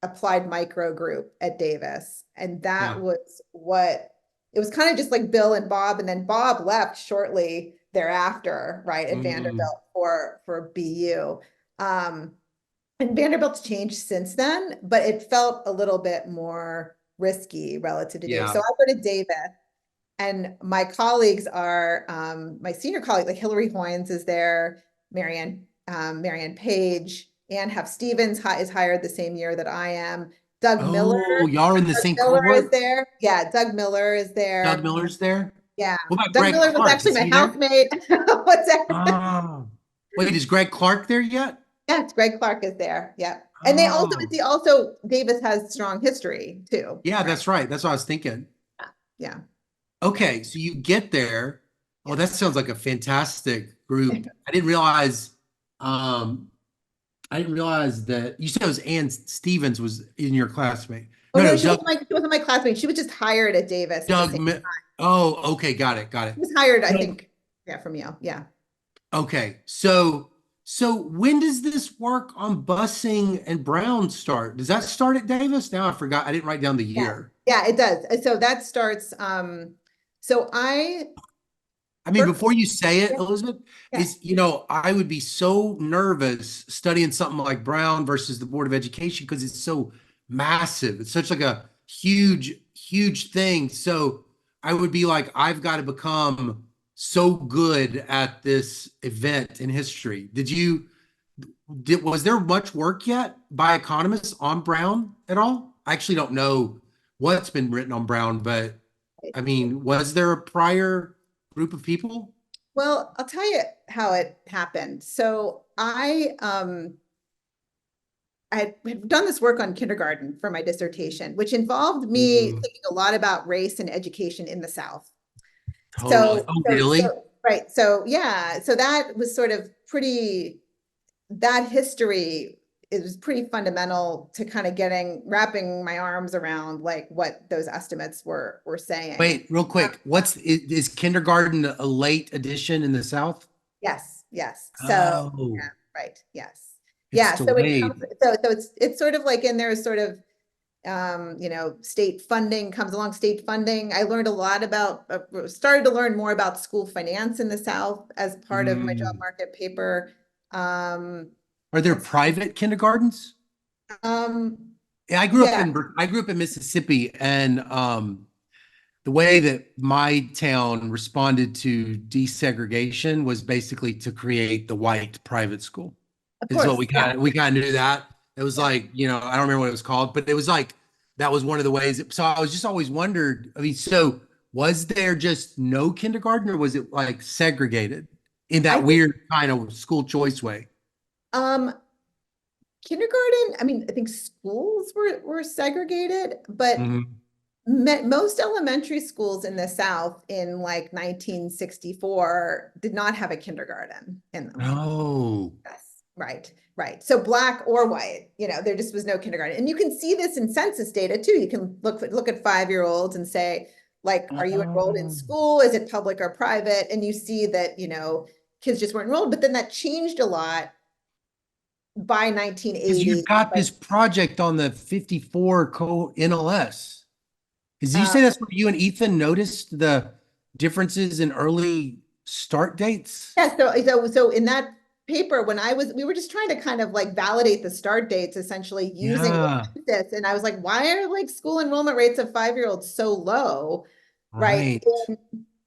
Speaker 3: applied micro group at Davis. And that
Speaker 2: Yeah.
Speaker 3: was what it was kind of just like Bill and Bob. And then Bob left shortly thereafter, right, at
Speaker 2: Mm,
Speaker 3: Vanderbilt for BU. And Vanderbilt's changed since then, but it felt a little bit more risky relative to Davis.
Speaker 2: yeah.
Speaker 3: So I go to Davis. And my colleagues are my senior colleague, like Hillary Hoynes is there, Marianne Page, Ann Heff Stevens is hired the same year that I am. Doug Miller,
Speaker 2: Oh, y'all are in the
Speaker 3: Doug
Speaker 2: same
Speaker 3: Miller is
Speaker 2: cohort?
Speaker 3: there. Yeah, Doug Miller is
Speaker 2: Doug
Speaker 3: there.
Speaker 2: Miller's there?
Speaker 3: Yeah,
Speaker 2: What about
Speaker 3: Doug
Speaker 2: Greg
Speaker 3: Miller was
Speaker 2: Clark?
Speaker 3: actually
Speaker 2: Is
Speaker 3: my
Speaker 2: he there?
Speaker 3: housemate. What's that?
Speaker 2: Oh. Wait, is Greg Clark there yet?
Speaker 3: Yeah, it's Greg Clark is there. Yeah, and they
Speaker 2: Oh.
Speaker 3: also Davis has strong history too,
Speaker 2: Yeah,
Speaker 3: right?
Speaker 2: that's right. That's what I was thinking.
Speaker 3: Yeah, yeah,
Speaker 2: Okay, so you get there. Oh,
Speaker 3: yeah.
Speaker 2: that sounds like a fantastic group. Um, I didn't realize that you said it was Ann Stevens was in your classmate.
Speaker 3: Oh
Speaker 2: No,
Speaker 3: no,
Speaker 2: no,
Speaker 3: she wasn't my classmate. She was just hired at Davis at the
Speaker 2: Doug.
Speaker 3: same.
Speaker 2: Oh, okay, got it, got it.
Speaker 3: He was hired, I
Speaker 2: Doug-
Speaker 3: think, yeah, from Yale. Yeah.
Speaker 2: Okay, so when does this work on busing and Brown start? Does that start at Davis? Now I forgot. I didn't write down the
Speaker 3: Yeah.
Speaker 2: year.
Speaker 3: Yeah, it does. So that starts, so I
Speaker 2: I mean,
Speaker 3: worked,
Speaker 2: before you say it, Elizabeth,
Speaker 3: yeah.
Speaker 2: I would be so nervous studying something like Brown versus the Board of Education because it's so massive. It's such like a huge thing. So I would be like, I've got to become so good at this event in history. Was there much work yet by economists on Brown at all? I actually don't know what's been written on Brown, but I mean, was there a prior group of people?
Speaker 3: Well, I'll tell you how it happened. So I had done this work on kindergarten for my dissertation, which involved me
Speaker 2: Mm,
Speaker 3: thinking a lot about race and education in the South.
Speaker 2: totally. Oh, really?
Speaker 3: Right. So yeah, so that was sort of that history is pretty fundamental to kind of wrapping my arms around like what those estimates were saying.
Speaker 2: Wait, real quick. Is kindergarten a late addition in the South?
Speaker 3: Yes. So
Speaker 2: Oh,
Speaker 3: yeah, right. Yes.
Speaker 2: it's
Speaker 3: Yeah. So it comes,
Speaker 2: delayed.
Speaker 3: so it's sort of like in there sort of state funding comes along, state funding. I learned a lot about, started to learn more about school finance in the South as part of my job
Speaker 2: Mm.
Speaker 3: market paper. Um,
Speaker 2: Are there
Speaker 3: and
Speaker 2: private kindergartens?
Speaker 3: um,
Speaker 2: Yeah,
Speaker 3: yeah,
Speaker 2: I grew up in Mississippi, and the way that my town responded to desegregation was basically to create the white private school.
Speaker 3: Of
Speaker 2: Is what
Speaker 3: course, yeah,
Speaker 2: we kind of knew that. It was
Speaker 3: yeah.
Speaker 2: like, I don't remember what it was called, but it was like that was one of the ways. So I was just always wondered, I mean, so was there just no kindergarten or was it like segregated in
Speaker 3: I
Speaker 2: that
Speaker 3: think
Speaker 2: weird kind of school choice way?
Speaker 3: um kindergarten, I mean, I think schools were segregated, but
Speaker 2: Mhm.
Speaker 3: most elementary schools in the South in like 1964 did not have a kindergarten in them.
Speaker 2: Oh,
Speaker 3: Yes, right, right. So black or white, there just was no kindergarten. And you can see this in census data too. You can look at 5-year-olds and say, like, are you enrolled in
Speaker 2: oh.
Speaker 3: school? Is it public or private? And you see that, kids just weren't enrolled, but then that changed a lot by
Speaker 2: Because you've
Speaker 3: 1980.
Speaker 2: got
Speaker 3: Like,
Speaker 2: this project on the 54 co NLS. Did you
Speaker 3: um,
Speaker 2: say that's where you and Ethan noticed the differences in early start dates?
Speaker 3: yeah, so in that paper, we were just trying to kind of like validate the start dates, essentially using
Speaker 2: Yeah,
Speaker 3: this. And I was like, why are like school enrollment rates of 5-year-olds so low, right?
Speaker 2: right.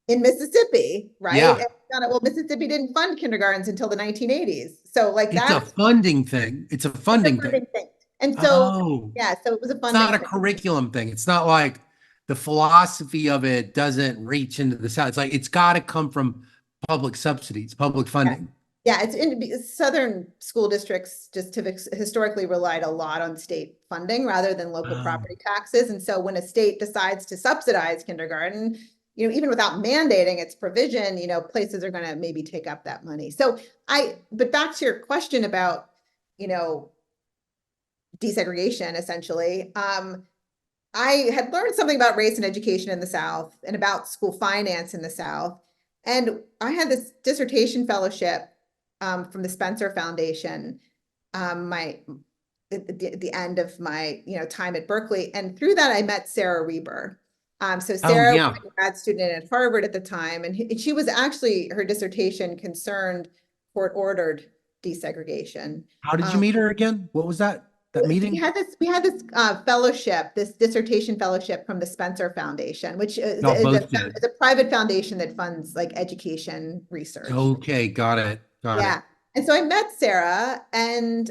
Speaker 3: In Mississippi, right?
Speaker 2: Yeah,
Speaker 3: And well, Mississippi didn't fund kindergartens until the 1980s. So like
Speaker 2: it's a
Speaker 3: that's
Speaker 2: funding thing. It's a
Speaker 3: it's a
Speaker 2: funding thing.
Speaker 3: funding thing. And so,
Speaker 2: Oh,
Speaker 3: yeah, so it was a
Speaker 2: it's not
Speaker 3: funding
Speaker 2: a
Speaker 3: thing.
Speaker 2: curriculum thing. It's not like the philosophy of it doesn't reach into the South. It's like it's got to come from public subsidies, public
Speaker 3: Yeah.
Speaker 2: funding.
Speaker 3: Yeah, it's in Southern school districts just have historically relied a lot on state funding rather than local
Speaker 2: Oh.
Speaker 3: property taxes. And so when a state decides to subsidize kindergarten, even without mandating its provision, places are going to maybe take up that money. But back to your question about, desegregation, essentially. I had learned something about race and education in the South and about school finance in the South. And I had this dissertation fellowship from the Spencer Foundation, my at the end of my time at Berkeley, and through that I met Sarah Reber. So
Speaker 2: Oh,
Speaker 3: Sarah was
Speaker 2: yeah.
Speaker 3: a grad student at Harvard at the time, and she was actually her dissertation concerned court-ordered desegregation.
Speaker 2: How did you
Speaker 3: Um,
Speaker 2: meet her again? What was that? That
Speaker 3: we
Speaker 2: meeting?
Speaker 3: had this fellowship, this dissertation fellowship from the Spencer Foundation, which
Speaker 2: Y'all both did.
Speaker 3: is a private foundation that funds like education research.
Speaker 2: Okay, got it. Got it.
Speaker 3: Yeah. And so I met Sarah and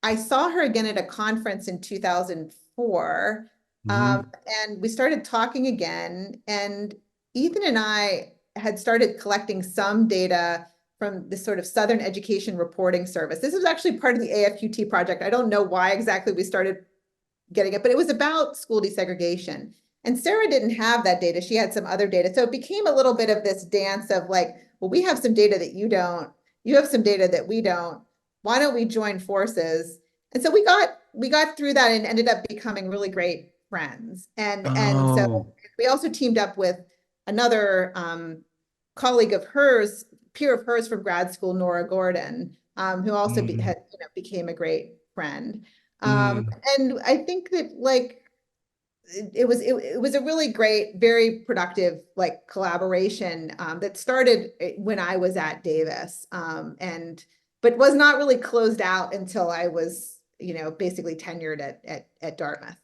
Speaker 3: I saw her again at a conference in 2004.
Speaker 2: Mhm.
Speaker 3: And we started talking again. And Ethan and I had started collecting some data from this sort of Southern Education Reporting Service. This was actually part of the AFQT project. I don't know why exactly we started getting it, but it was about school desegregation. And Sarah didn't have that data. She had some other data. So it became a little bit of this dance of like, well, we have some data that you don't. You have some data that we don't. Why don't we join forces? And so we got through that and ended up becoming really great friends. And so
Speaker 2: Oh.
Speaker 3: we also teamed up with another colleague of hers, peer of hers from grad school, Nora Gordon, who also
Speaker 2: Mm.
Speaker 3: became a great friend. Um,
Speaker 2: Mm.
Speaker 3: and I think that like it was a really great, very productive like collaboration that started when I was at Davis, and but was not really closed out until I was basically tenured at Dartmouth.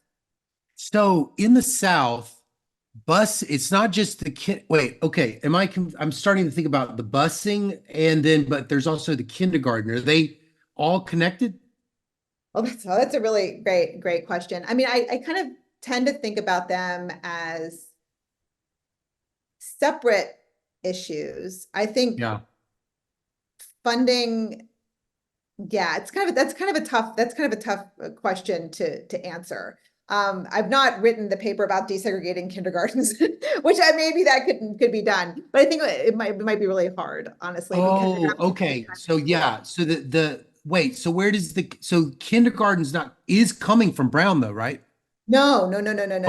Speaker 2: So in the South, it's not just the kid. Wait, okay. I'm starting to think about the busing and then, but there's also the kindergarten. Are they all connected?
Speaker 3: That's a really great question. I mean, I kind of tend to think about them as separate issues. I think
Speaker 2: Yeah.
Speaker 3: funding, yeah, that's kind of a tough question to answer. I've not written the paper about desegregating kindergartens, which maybe that could be done, but I think it might be really hard, honestly, because you
Speaker 2: Oh,
Speaker 3: have to
Speaker 2: okay.
Speaker 3: kind
Speaker 2: So
Speaker 3: of pull
Speaker 2: yeah. So the wait, so where does so kindergarten's not is coming from Brown though, right?
Speaker 3: no,
Speaker 2: Oh,
Speaker 3: no,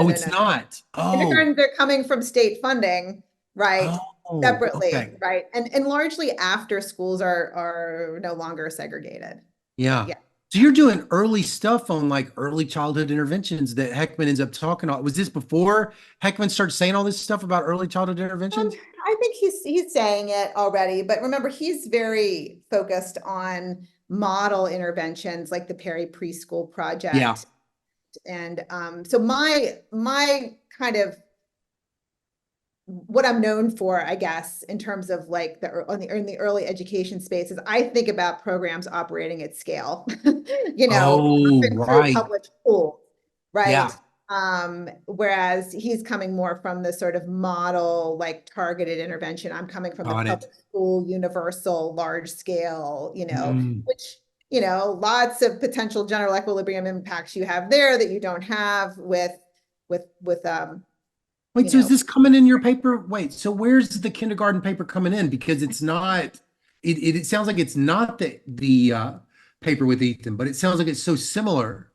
Speaker 2: it's
Speaker 3: no.
Speaker 2: not. Oh,
Speaker 3: Kindergartens are coming from state funding, right?
Speaker 2: oh,
Speaker 3: Separately,
Speaker 2: okay.
Speaker 3: right? And largely after schools are no longer segregated.
Speaker 2: Yeah.
Speaker 3: Yeah.
Speaker 2: So you're doing early stuff on like early childhood interventions that Heckman ends up talking about. Was this before Heckman started saying all this stuff about early childhood interventions?
Speaker 3: I think he's saying it already, but remember, he's very focused on model interventions like the Perry Preschool
Speaker 2: Yeah.
Speaker 3: Project. And so my kind of what I'm known for, I guess, in terms of like in the early education space is I think about programs operating at scale,
Speaker 2: Oh,
Speaker 3: often through
Speaker 2: right.
Speaker 3: public schools,
Speaker 2: Yeah,
Speaker 3: right? Whereas he's coming more from the sort of model, like targeted intervention. I'm coming from the
Speaker 2: got it.
Speaker 3: public school, universal, large scale,
Speaker 2: Mm.
Speaker 3: which, lots of potential general equilibrium impacts you have there that you don't have with
Speaker 2: Wait, so is this coming in your paper? Wait, so where's the kindergarten paper coming in? Because it's not, it sounds like it's not the paper with Ethan, but it sounds like it's so similar.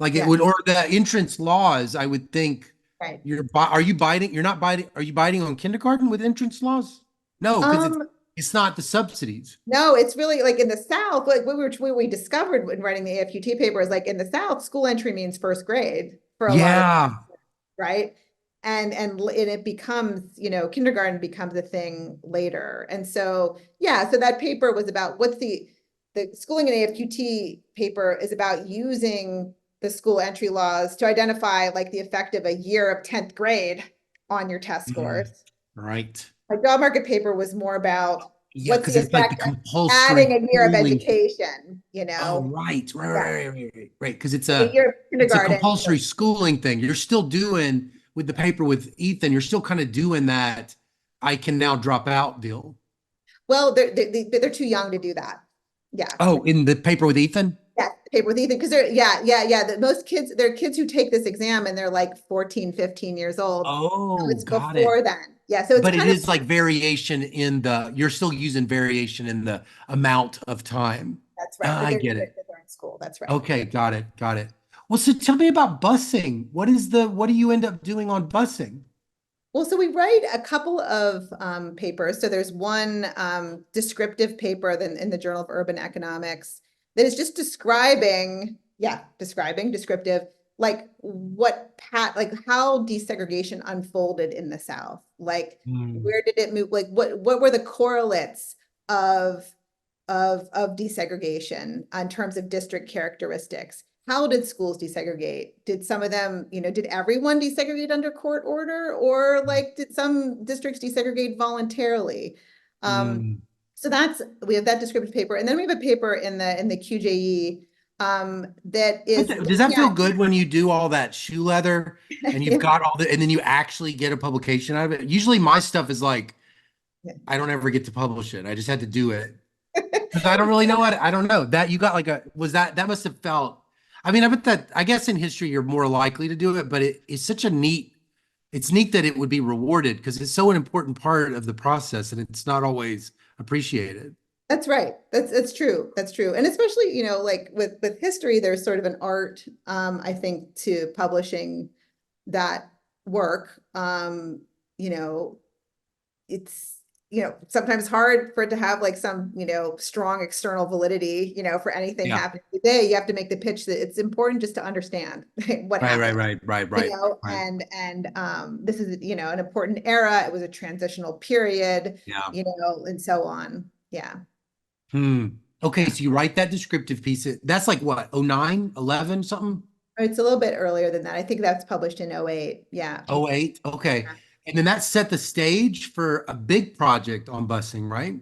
Speaker 2: Like it
Speaker 3: yeah,
Speaker 2: would, or the entrance laws, I would think
Speaker 3: right.
Speaker 2: are you biting, you're not biting, are you biting on kindergarten with entrance laws? No, because it's not the subsidies.
Speaker 3: No, it's really like in the South, like what we discovered when writing the AFQT paper is like in the South, school entry means first grade for a lot of,
Speaker 2: Yeah.
Speaker 3: right? And it becomes, kindergarten becomes a thing later. And so, yeah, so that paper was about what's the schooling and AFQT paper is about using the school entry laws to identify like the effect of a year of 10th grade on your test scores.
Speaker 2: Right.
Speaker 3: My job market paper was more about
Speaker 2: Yeah,
Speaker 3: what's
Speaker 2: because
Speaker 3: the
Speaker 2: it's like the
Speaker 3: effect of
Speaker 2: compulsory
Speaker 3: adding a year of
Speaker 2: schooling.
Speaker 3: education,
Speaker 2: Oh, right, right,
Speaker 3: Yeah.
Speaker 2: right, right, right, right. Because
Speaker 3: A year of
Speaker 2: it's a
Speaker 3: kindergarten.
Speaker 2: compulsory schooling thing. You're still doing with the paper with Ethan. You're still kind of doing that. I can now drop out deal.
Speaker 3: Well, they're too young to do that. Yeah.
Speaker 2: Oh, in the paper with Ethan.
Speaker 3: Yeah, paper with Ethan, because yeah. Most kids, there are kids who take this exam and they're like 14, 15 years old. So
Speaker 2: Oh,
Speaker 3: it's
Speaker 2: got it.
Speaker 3: before then. Yeah, so it's
Speaker 2: But it
Speaker 3: kind of,
Speaker 2: is like variation in the. You're still using variation in the amount of time.
Speaker 3: that's right.
Speaker 2: Ah,
Speaker 3: But
Speaker 2: I
Speaker 3: they're
Speaker 2: get it.
Speaker 3: in school. That's right.
Speaker 2: Okay, got it, got it. Well, so tell me about busing. What do you end up doing on busing?
Speaker 3: Well, so we write a couple of papers. So there's one descriptive paper in the Journal of Urban Economics that is just descriptive, like like how desegregation unfolded in the South. Like
Speaker 2: Hmm.
Speaker 3: where did it move? Like what were the correlates of desegregation in terms of district characteristics? How did schools desegregate? Did some of them, did everyone desegregate under court order, or like did some districts desegregate voluntarily?
Speaker 2: Hmm.
Speaker 3: So we have that descriptive paper, and then we have a paper in the QJE that is
Speaker 2: Does that
Speaker 3: looking
Speaker 2: feel
Speaker 3: at
Speaker 2: good when you do all that shoe leather and you've
Speaker 3: yeah,
Speaker 2: got all the, and then you actually get a publication out of it? Usually my stuff is like,
Speaker 3: yeah.
Speaker 2: I don't ever get to publish it. I just had to do it because I don't really know what, I don't know that you got like that must have felt, I mean, I guess in history you're more likely to do it, but it's such a it's neat that it would be rewarded because it's so an important part of the process and it's not always appreciated.
Speaker 3: That's right. That's true. That's true. And especially, like with history, there's sort of an art, I think, to publishing that work. You know, it's, sometimes hard for it to have like some, strong external validity, for anything
Speaker 2: Yeah.
Speaker 3: happening today. You have to make the pitch that it's important just to understand what
Speaker 2: Right, right,
Speaker 3: happened.
Speaker 2: right, right, right, right.
Speaker 3: And this is, an important era. It was a transitional period,
Speaker 2: Yeah.
Speaker 3: and so on. Yeah.
Speaker 2: Hmm. Okay,
Speaker 3: Yeah.
Speaker 2: so you write that descriptive piece. That's like what, 09, 11, something?
Speaker 3: It's a little bit earlier than that. I think that's published in '08. Yeah.
Speaker 2: 08. Okay. And then that set the stage for a big project on busing, right?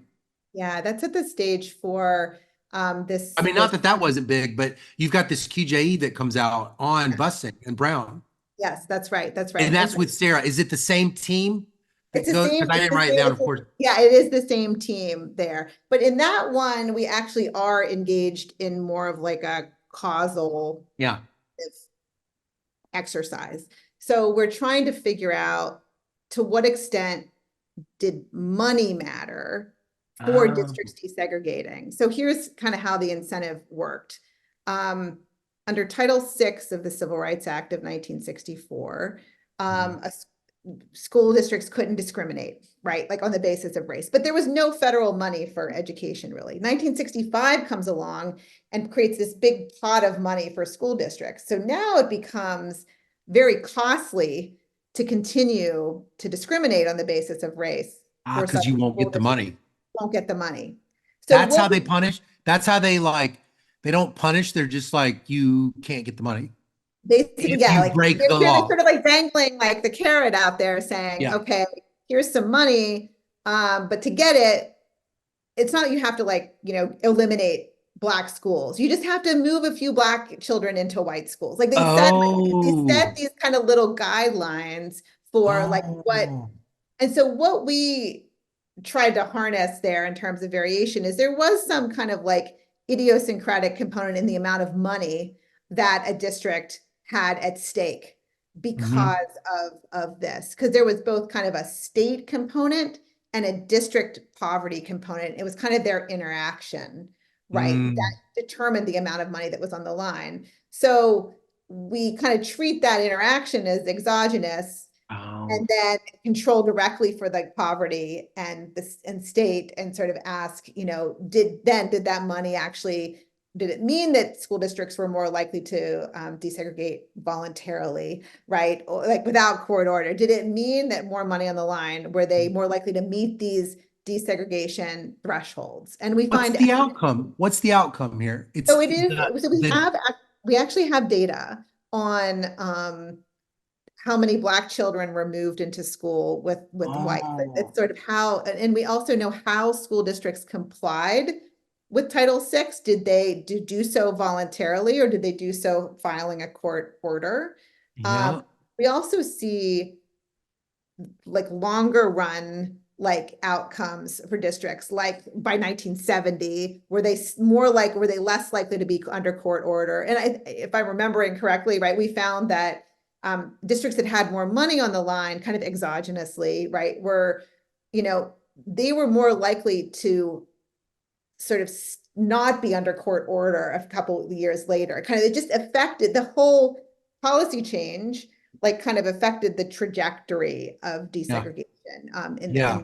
Speaker 3: Yeah, that's at the stage for
Speaker 2: I mean, not that that wasn't big, but you've got this QJE that comes out on busing and Brown.
Speaker 3: yes, that's right. That's right.
Speaker 2: And that's with Sarah. Is it the same team
Speaker 3: It's
Speaker 2: that
Speaker 3: the
Speaker 2: goes?
Speaker 3: same,
Speaker 2: Because I
Speaker 3: it's
Speaker 2: didn't
Speaker 3: the
Speaker 2: write it
Speaker 3: same,
Speaker 2: down, of course.
Speaker 3: yeah, it is the same team there. But in that one, we actually are engaged in more of like a causal
Speaker 2: Yeah.
Speaker 3: exercise. So we're trying to figure out to what extent did money matter for
Speaker 2: Oh.
Speaker 3: districts desegregating. So here's kind of how the incentive worked. Under Title VI of the Civil Rights Act of 1964, school districts couldn't discriminate, right? Like on the basis of race, but there was no federal money for education really. 1965 comes along and creates this big pot of money for school districts. So now it becomes very costly to continue to discriminate on the basis of race.
Speaker 2: Because you won't get the money.
Speaker 3: Won't get the money. So
Speaker 2: That's how they punish. That's how they don't punish. They're just like, you can't get the money.
Speaker 3: Basically,
Speaker 2: If
Speaker 3: yeah,
Speaker 2: you
Speaker 3: like
Speaker 2: break the
Speaker 3: they're
Speaker 2: law.
Speaker 3: sort of like dangling like the carrot out there saying,
Speaker 2: Yeah.
Speaker 3: okay, here's some money, but to get it, it's not you have to like, eliminate Black schools. You just have to move a few Black children into white schools. Like they set
Speaker 2: Oh,
Speaker 3: these kind of little guidelines for like what,
Speaker 2: oh,
Speaker 3: and so what we tried to harness there in terms of variation is there was some kind of like idiosyncratic component in the amount of money that a district had at stake
Speaker 2: mhm,
Speaker 3: because of this, because there was both kind of a state component and a district poverty component. It was kind of their interaction, right, that
Speaker 2: mm,
Speaker 3: determined the amount of money that was on the line. So we kind of treat that interaction as exogenous
Speaker 2: oh.
Speaker 3: and then control directly for like poverty and this and state, and sort of ask, did that money actually, did it mean that school districts were more likely to desegregate voluntarily, right? Or like without court order? Did it mean that more money on the line, were they more likely to meet these desegregation thresholds? And we
Speaker 2: What's
Speaker 3: find
Speaker 2: the outcome? What's the outcome here?
Speaker 3: so
Speaker 2: It's
Speaker 3: it is, so
Speaker 2: the
Speaker 3: we actually have data on how many Black children were moved into school with white. It's
Speaker 2: oh,
Speaker 3: sort of how, and we also know how school districts complied with Title VI. Did they do so voluntarily, or did they do so filing a court order?
Speaker 2: yeah,
Speaker 3: We also see like longer run like outcomes for districts, like by 1970, were they less likely to be under court order? And if I'm remembering correctly, right, we found that districts that had more money on the line, kind of exogenously, right, were, they were more likely to sort of not be under court order a couple of years later. Kind of, it just affected the whole policy change, like kind of affected the trajectory of
Speaker 2: yeah,
Speaker 3: desegregation
Speaker 2: yeah.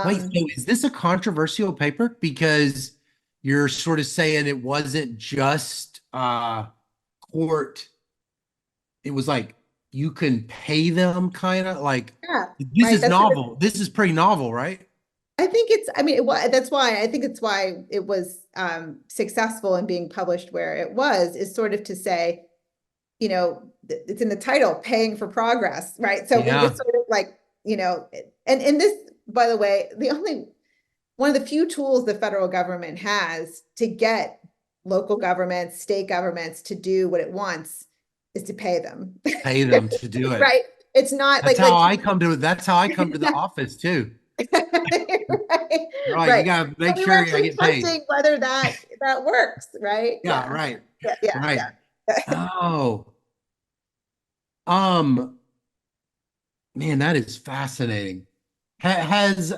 Speaker 2: Wait,
Speaker 3: um
Speaker 2: so is this a controversial paper? Because you're sort of saying it wasn't just court, it was like you can pay them kind of like
Speaker 3: yeah,
Speaker 2: this
Speaker 3: right.
Speaker 2: is
Speaker 3: That's sort of,
Speaker 2: novel. This is pretty novel, right?
Speaker 3: I think it's, I mean, that's why I think it's why it was successful in being published where it was, is sort of to say, it's in the title, paying for progress, right? So we were
Speaker 2: Yeah.
Speaker 3: sort of like, and this, by the way, one of the few tools the federal government has to get local governments, state governments to do what it wants is to pay them,
Speaker 2: Pay them to do it.
Speaker 3: right? It's not
Speaker 2: That's
Speaker 3: like,
Speaker 2: how I come to that's how I come to the
Speaker 3: right,
Speaker 2: office too. They're like, you
Speaker 3: right.
Speaker 2: gotta
Speaker 3: So
Speaker 2: make
Speaker 3: we were
Speaker 2: sure I
Speaker 3: actually
Speaker 2: get paid.
Speaker 3: testing whether that works, right?
Speaker 2: Yeah,
Speaker 3: Yeah,
Speaker 2: right.
Speaker 3: yeah, yeah,
Speaker 2: Right.
Speaker 3: yeah.
Speaker 2: Oh, um, man, that is fascinating. Has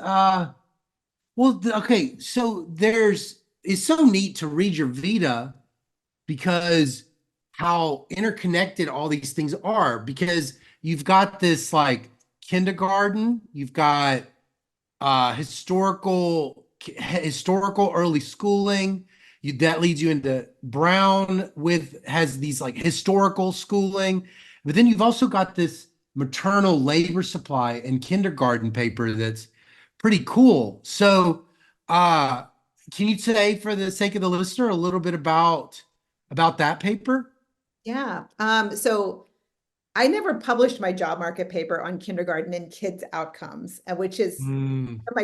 Speaker 2: well, okay, so it's so neat to read your Vita because how interconnected all these things are because you've got this like kindergarten, you've got historical early schooling. That leads you into Brown with has these like historical schooling, but then you've also got this maternal labor supply and kindergarten paper that's pretty cool. So, uh, can you say, for the sake of the listener, a little bit about that paper?
Speaker 3: Yeah. So I never published my job market paper on kindergarten and kids outcomes, which is
Speaker 2: Mm,
Speaker 3: my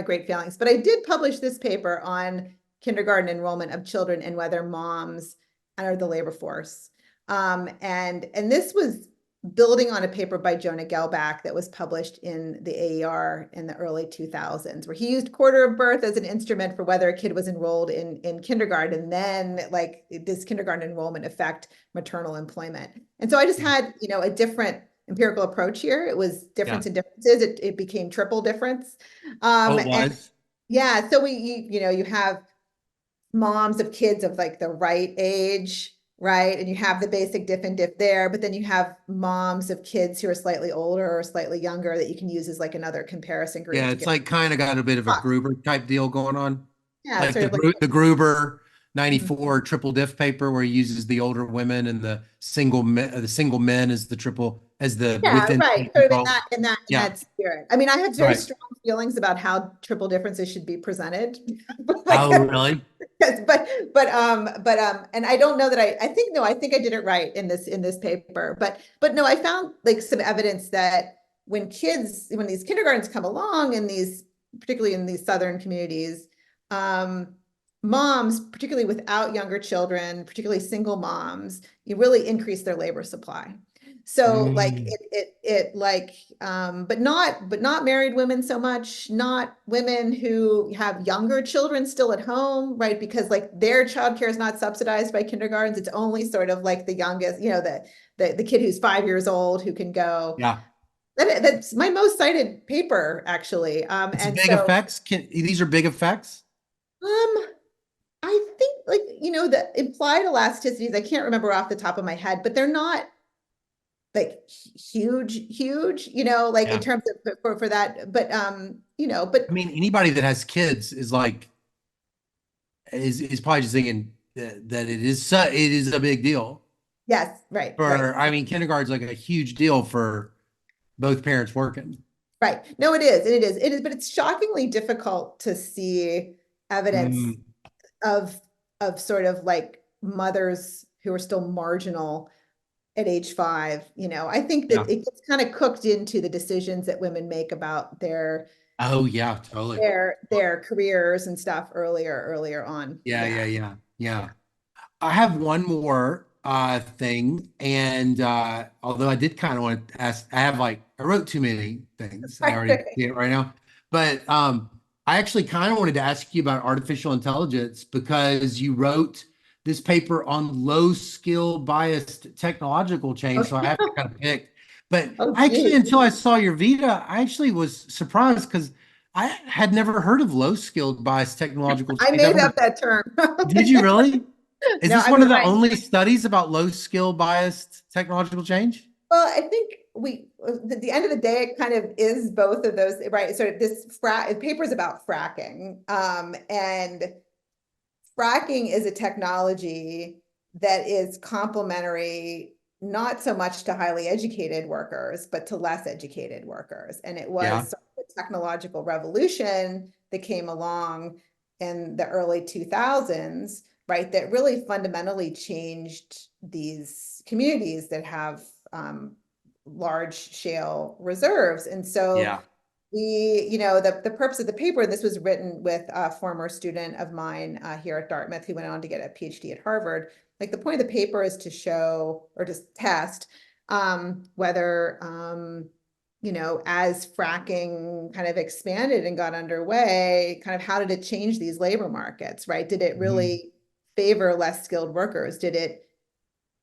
Speaker 3: great feelings. But I did publish this paper on kindergarten enrollment of children and whether moms enter the labor force. And this was building on a paper by Jonah Gelbach that was published in the AER in the early 2000s, where he used quarter of birth as an instrument for whether a kid was enrolled in kindergarten, and then like this kindergarten enrollment affect maternal employment. And so I just had, a different empirical approach here. It was
Speaker 2: yeah.
Speaker 3: difference in differences. It became triple difference.
Speaker 2: Oh, it
Speaker 3: And
Speaker 2: was.
Speaker 3: yeah, so you have moms of kids of like the right age, right? And you have the basic diff and diff there, but then you have moms of kids who are slightly older or slightly younger that you can use as like another comparison group
Speaker 2: Yeah,
Speaker 3: to
Speaker 2: it's
Speaker 3: get.
Speaker 2: like kind of got a bit of a Gruber type deal going on.
Speaker 3: Yeah,
Speaker 2: Like
Speaker 3: sort of like,
Speaker 2: The Gruber
Speaker 3: mhm.
Speaker 2: 94 triple diff paper where he uses the older women and the single men as the triple as the
Speaker 3: Yeah,
Speaker 2: within
Speaker 3: right. Sort of in
Speaker 2: control. Yeah,
Speaker 3: that spirit. I mean, I had very
Speaker 2: right.
Speaker 3: strong feelings about how triple differences should be presented. Like,
Speaker 2: Oh, really?
Speaker 3: yes, and I don't know that I think, no, I think I did it right in this paper, but no, I found like some evidence that when these kindergartens come along in these, particularly in these Southern communities, moms, particularly without younger children, particularly single moms, you really increase their labor supply. So like but not married women so much, not women who have younger children still at home, right? Because like their childcare is not subsidized by kindergartens. It's only sort of like the youngest, the kid who's 5 years old who can go.
Speaker 2: Yeah.
Speaker 3: That's my most cited paper, actually.
Speaker 2: It's
Speaker 3: And
Speaker 2: big
Speaker 3: so
Speaker 2: effects. These are big effects?
Speaker 3: I think like, the implied elasticities, I can't remember off the top of my head, but they're not like huge, like in
Speaker 2: Yeah.
Speaker 3: terms of for that, but but
Speaker 2: I mean, anybody that has kids is like is probably just thinking that it is a big deal.
Speaker 3: yes, right.
Speaker 2: I mean, kindergarten's like a huge deal for both parents working.
Speaker 3: Right. No, it is, but it's shockingly difficult to see evidence
Speaker 2: Mm,
Speaker 3: of sort of like mothers who are still marginal at age 5. I think
Speaker 2: yeah.
Speaker 3: that it gets kind of cooked into the decisions that women make about
Speaker 2: Oh yeah, totally.
Speaker 3: their careers and stuff earlier on.
Speaker 2: Yeah,
Speaker 3: Yeah.
Speaker 2: yeah, yeah, yeah. I have one more thing, and although I did kind of want to ask, I wrote too many things. I already see it right now. But I actually kind of wanted to ask you about artificial intelligence because you wrote this paper on low skill biased technological change. So I have to kind of pick. But
Speaker 3: Oh,
Speaker 2: actually,
Speaker 3: geez.
Speaker 2: until I saw your Vita, I actually was surprised because I had never heard of low skilled biased technological
Speaker 3: I
Speaker 2: change.
Speaker 3: made up that term.
Speaker 2: Did you really? Is
Speaker 3: No,
Speaker 2: this
Speaker 3: I
Speaker 2: one
Speaker 3: mean,
Speaker 2: of the only studies about low skill biased technological change?
Speaker 3: well, I think at the end of the day, it kind of is both of those, right? So this paper is about fracking, and fracking is a technology that is complementary, not so much to highly educated workers, but to less educated workers. And it
Speaker 2: Yeah,
Speaker 3: was sort of a technological revolution that came along in the early 2000s, right? That really fundamentally changed these communities that have large shale reserves. And so
Speaker 2: yeah.
Speaker 3: the purpose of the paper, and this was written with a former student of mine here at Dartmouth who went on to get a PhD at Harvard. Like the point of the paper is to show or to test whether, as fracking kind of expanded and got underway, kind of how did it change these labor markets, right? Did it
Speaker 2: Mhm.
Speaker 3: really favor less skilled workers? Did it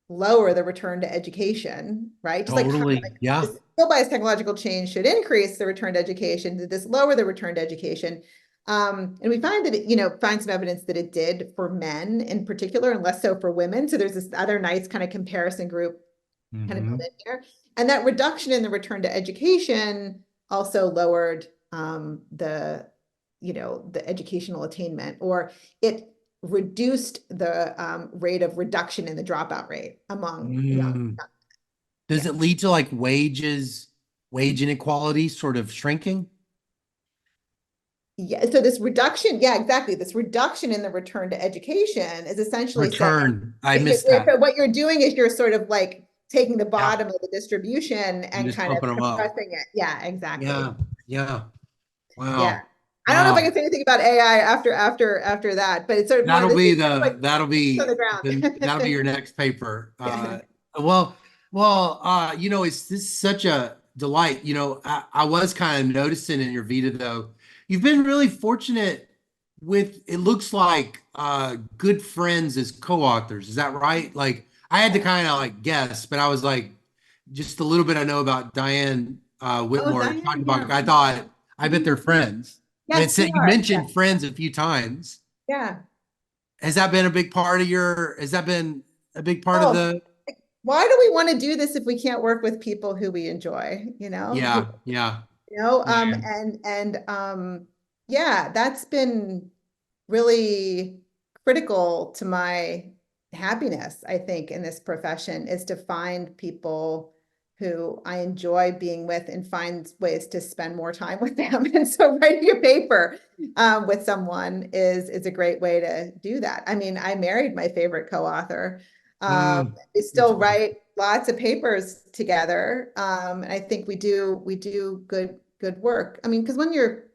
Speaker 3: lower the return to education, right? Just like
Speaker 2: Totally. Yeah.
Speaker 3: this skill bias technological change should increase the return to education. Did this lower the return to education? And we find that find some evidence that it did for men in particular, and less so for women. So there's this other nice kind of comparison group kind of built
Speaker 2: Hmm.
Speaker 3: in here. And that reduction in the return to education also lowered the educational attainment, or it reduced the rate of reduction in the dropout rate among young.
Speaker 2: Mm. Does
Speaker 3: Yeah.
Speaker 2: it lead to like wage inequality sort of shrinking?
Speaker 3: Yeah. So this reduction, yeah, exactly. This reduction in the return to education is essentially saying
Speaker 2: Return. I missed that.
Speaker 3: so what you're doing is you're sort of like taking the
Speaker 2: Yeah.
Speaker 3: bottom of the distribution
Speaker 2: And
Speaker 3: and
Speaker 2: just
Speaker 3: kind of
Speaker 2: pumping them up.
Speaker 3: compressing it. Yeah, exactly.
Speaker 2: Yeah. Yeah.
Speaker 3: Yeah.
Speaker 2: Wow.
Speaker 3: I don't know if I
Speaker 2: Wow.
Speaker 3: can say anything about AI after that, but it's sort of more
Speaker 2: That'll
Speaker 3: this
Speaker 2: be
Speaker 3: is like
Speaker 2: the
Speaker 3: on the
Speaker 2: that'll be
Speaker 3: ground.
Speaker 2: your next paper.
Speaker 3: Yeah.
Speaker 2: It's this is such a delight. I was kind of noticing in your Vita though, you've been really fortunate with it looks like good friends as co-authors. Is that right? Like I had to kind of like guess, but I was like, just a little bit I know about Diane
Speaker 3: Oh,
Speaker 2: Whitmore talking
Speaker 3: Diane, yeah.
Speaker 2: about, I thought, I bet
Speaker 3: Mhm.
Speaker 2: they're friends. And it
Speaker 3: Yes,
Speaker 2: said
Speaker 3: we
Speaker 2: you
Speaker 3: are. Yeah.
Speaker 2: mentioned friends a few times.
Speaker 3: Yeah.
Speaker 2: Has that been a big part of has that been a big part of
Speaker 3: Oh,
Speaker 2: the,
Speaker 3: why do we want to do this if we can't work with people who we enjoy,
Speaker 2: yeah, yeah, yeah.
Speaker 3: and yeah, that's been really critical to my happiness, I think, in this profession, is to find people who I enjoy being with and find ways to spend more time with them. And so writing a paper with someone is a great way to do that. I mean, I married my favorite co-author.
Speaker 2: Mm,
Speaker 3: We
Speaker 2: that's
Speaker 3: still
Speaker 2: cool.
Speaker 3: write lots of papers together. And I think we do good work. I mean, because when you're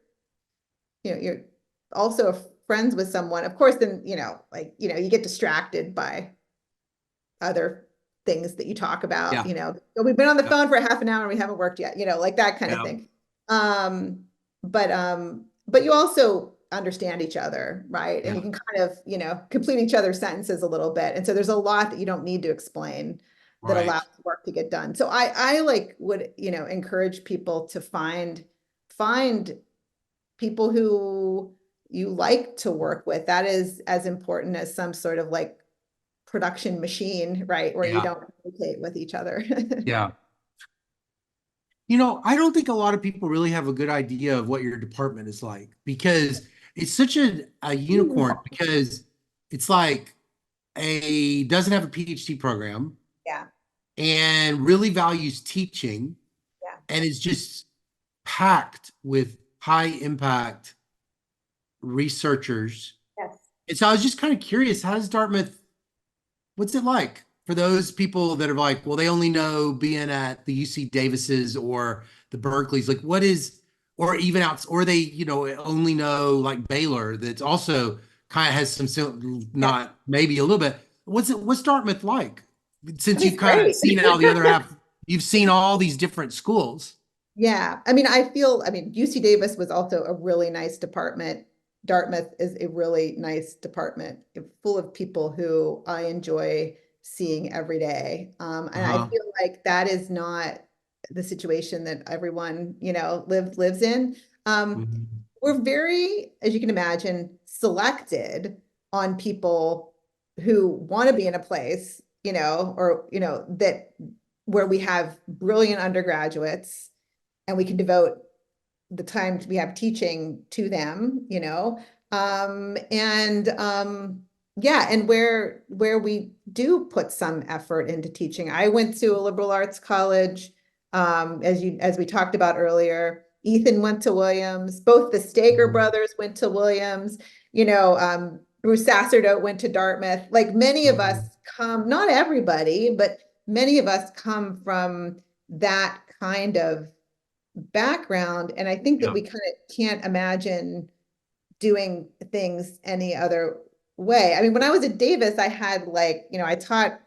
Speaker 3: also friends with someone, of course, then, you get distracted by other things that you talk about, we've been on the phone for half an hour and we haven't worked yet, like that kind of thing. But you also understand each other, right? And you can kind of, complete each other's sentences a little bit. And so there's a lot that you don't need to explain that allows work to get done. So I would, encourage people to find people who you like to work with. That is as important as some sort of like production machine, right? Where you don't communicate with each other.
Speaker 2: Yeah. I don't think a lot of people really have a good idea of what your department is like, because it's such a unicorn, because it's like doesn't have a PhD program.
Speaker 3: Yeah.
Speaker 2: And really values teaching.
Speaker 3: Yeah.
Speaker 2: And is just packed with high impact researchers.
Speaker 3: Yes.
Speaker 2: And so I was just kind of curious, how does Dartmouth, what's it like for those people that are like, well, they only know being at the UC Davises or the Berkeleys, like what is, or even out, or they, only know like Baylor, that's also kind of has some, not maybe a little bit. What's Dartmouth like? Since you've kind of seen all the other half, you've seen all these different schools.
Speaker 3: Yeah. I mean, UC Davis was also a really nice department. Dartmouth is a really nice department, full of people who I enjoy seeing every day. And I feel like that is not the situation that everyone, lives in. We're very, as you can imagine, selected on people who want to be in a place, that where we have brilliant undergraduates and we can devote the time we have teaching to them, and where we do put some effort into teaching. I went to a liberal arts college, as we talked about earlier. Ethan went to Williams. Both the Staker brothers went to Williams. Bruce Sacerdote went to Dartmouth. Like many of us come, not everybody, but many of us come from that kind of background. And I think that we kind of can't imagine doing things any other way. I mean, when I was at Davis, I had I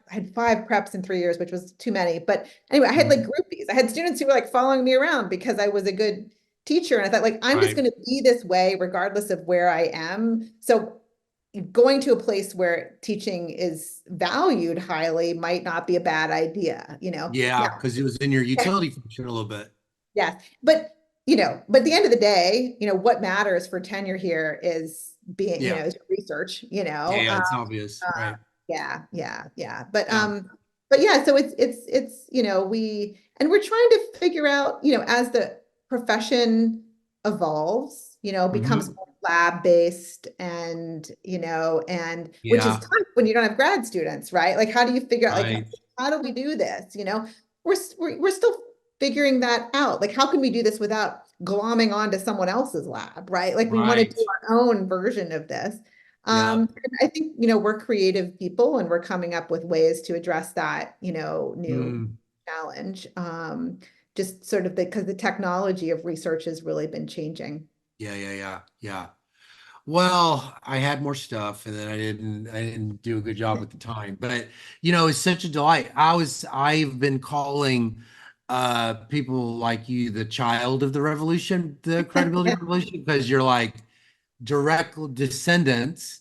Speaker 3: had 5 preps in 3 years, which was too many. But anyway, I had like groupies. I had students who were like following me around because I was a good teacher. And I thought I'm just going to be this way regardless of where I am. So going to a place where teaching is valued highly might not be a bad idea,
Speaker 2: Yeah, because it was in your utility function a little bit.
Speaker 3: Yes. But at the end of the day, what matters for tenure here is being, is research,
Speaker 2: Yeah, it's obvious. Right.
Speaker 3: Yeah. But yeah, so it's, we're trying to figure out, as the profession evolves, becomes more lab-based and, which is tough when you don't have grad students, right? Like, how do you figure out, how do we do this? We're still figuring that out. Like, how can we do this without glomming onto someone else's lab, right? Like, we want to do our own version of this. And I think, we're creative people and we're coming up with ways to address that, new challenge. Just sort of because the technology of research has really been changing.
Speaker 2: Yeah. Well, I had more stuff and then I didn't do a good job with the time, but it's such a delight. I've been calling people like you the child of the revolution, the credibility revolution, because you're like direct descendants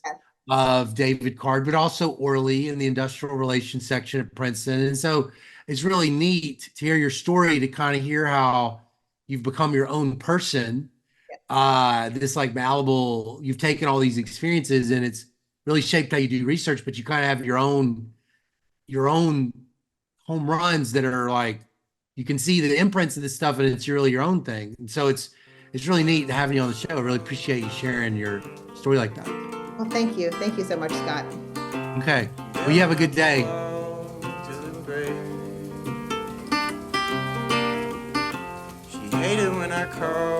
Speaker 2: of David Card, but also Orly in the industrial relations section at Princeton. And so it's really neat to hear your story, to kind of hear how you've become your own person. This like malleable, you've taken all these experiences and it's really shaped how you do research, but you kind of have your own home runs that are like, you can see the imprints of this stuff and it's really your own thing. And so it's really neat having you on the show. I really appreciate you sharing your story like that.
Speaker 3: Well, thank you. Thank you so much, Scott.
Speaker 2: Okay. Well, you have a good day.
Speaker 1: She hated when I called.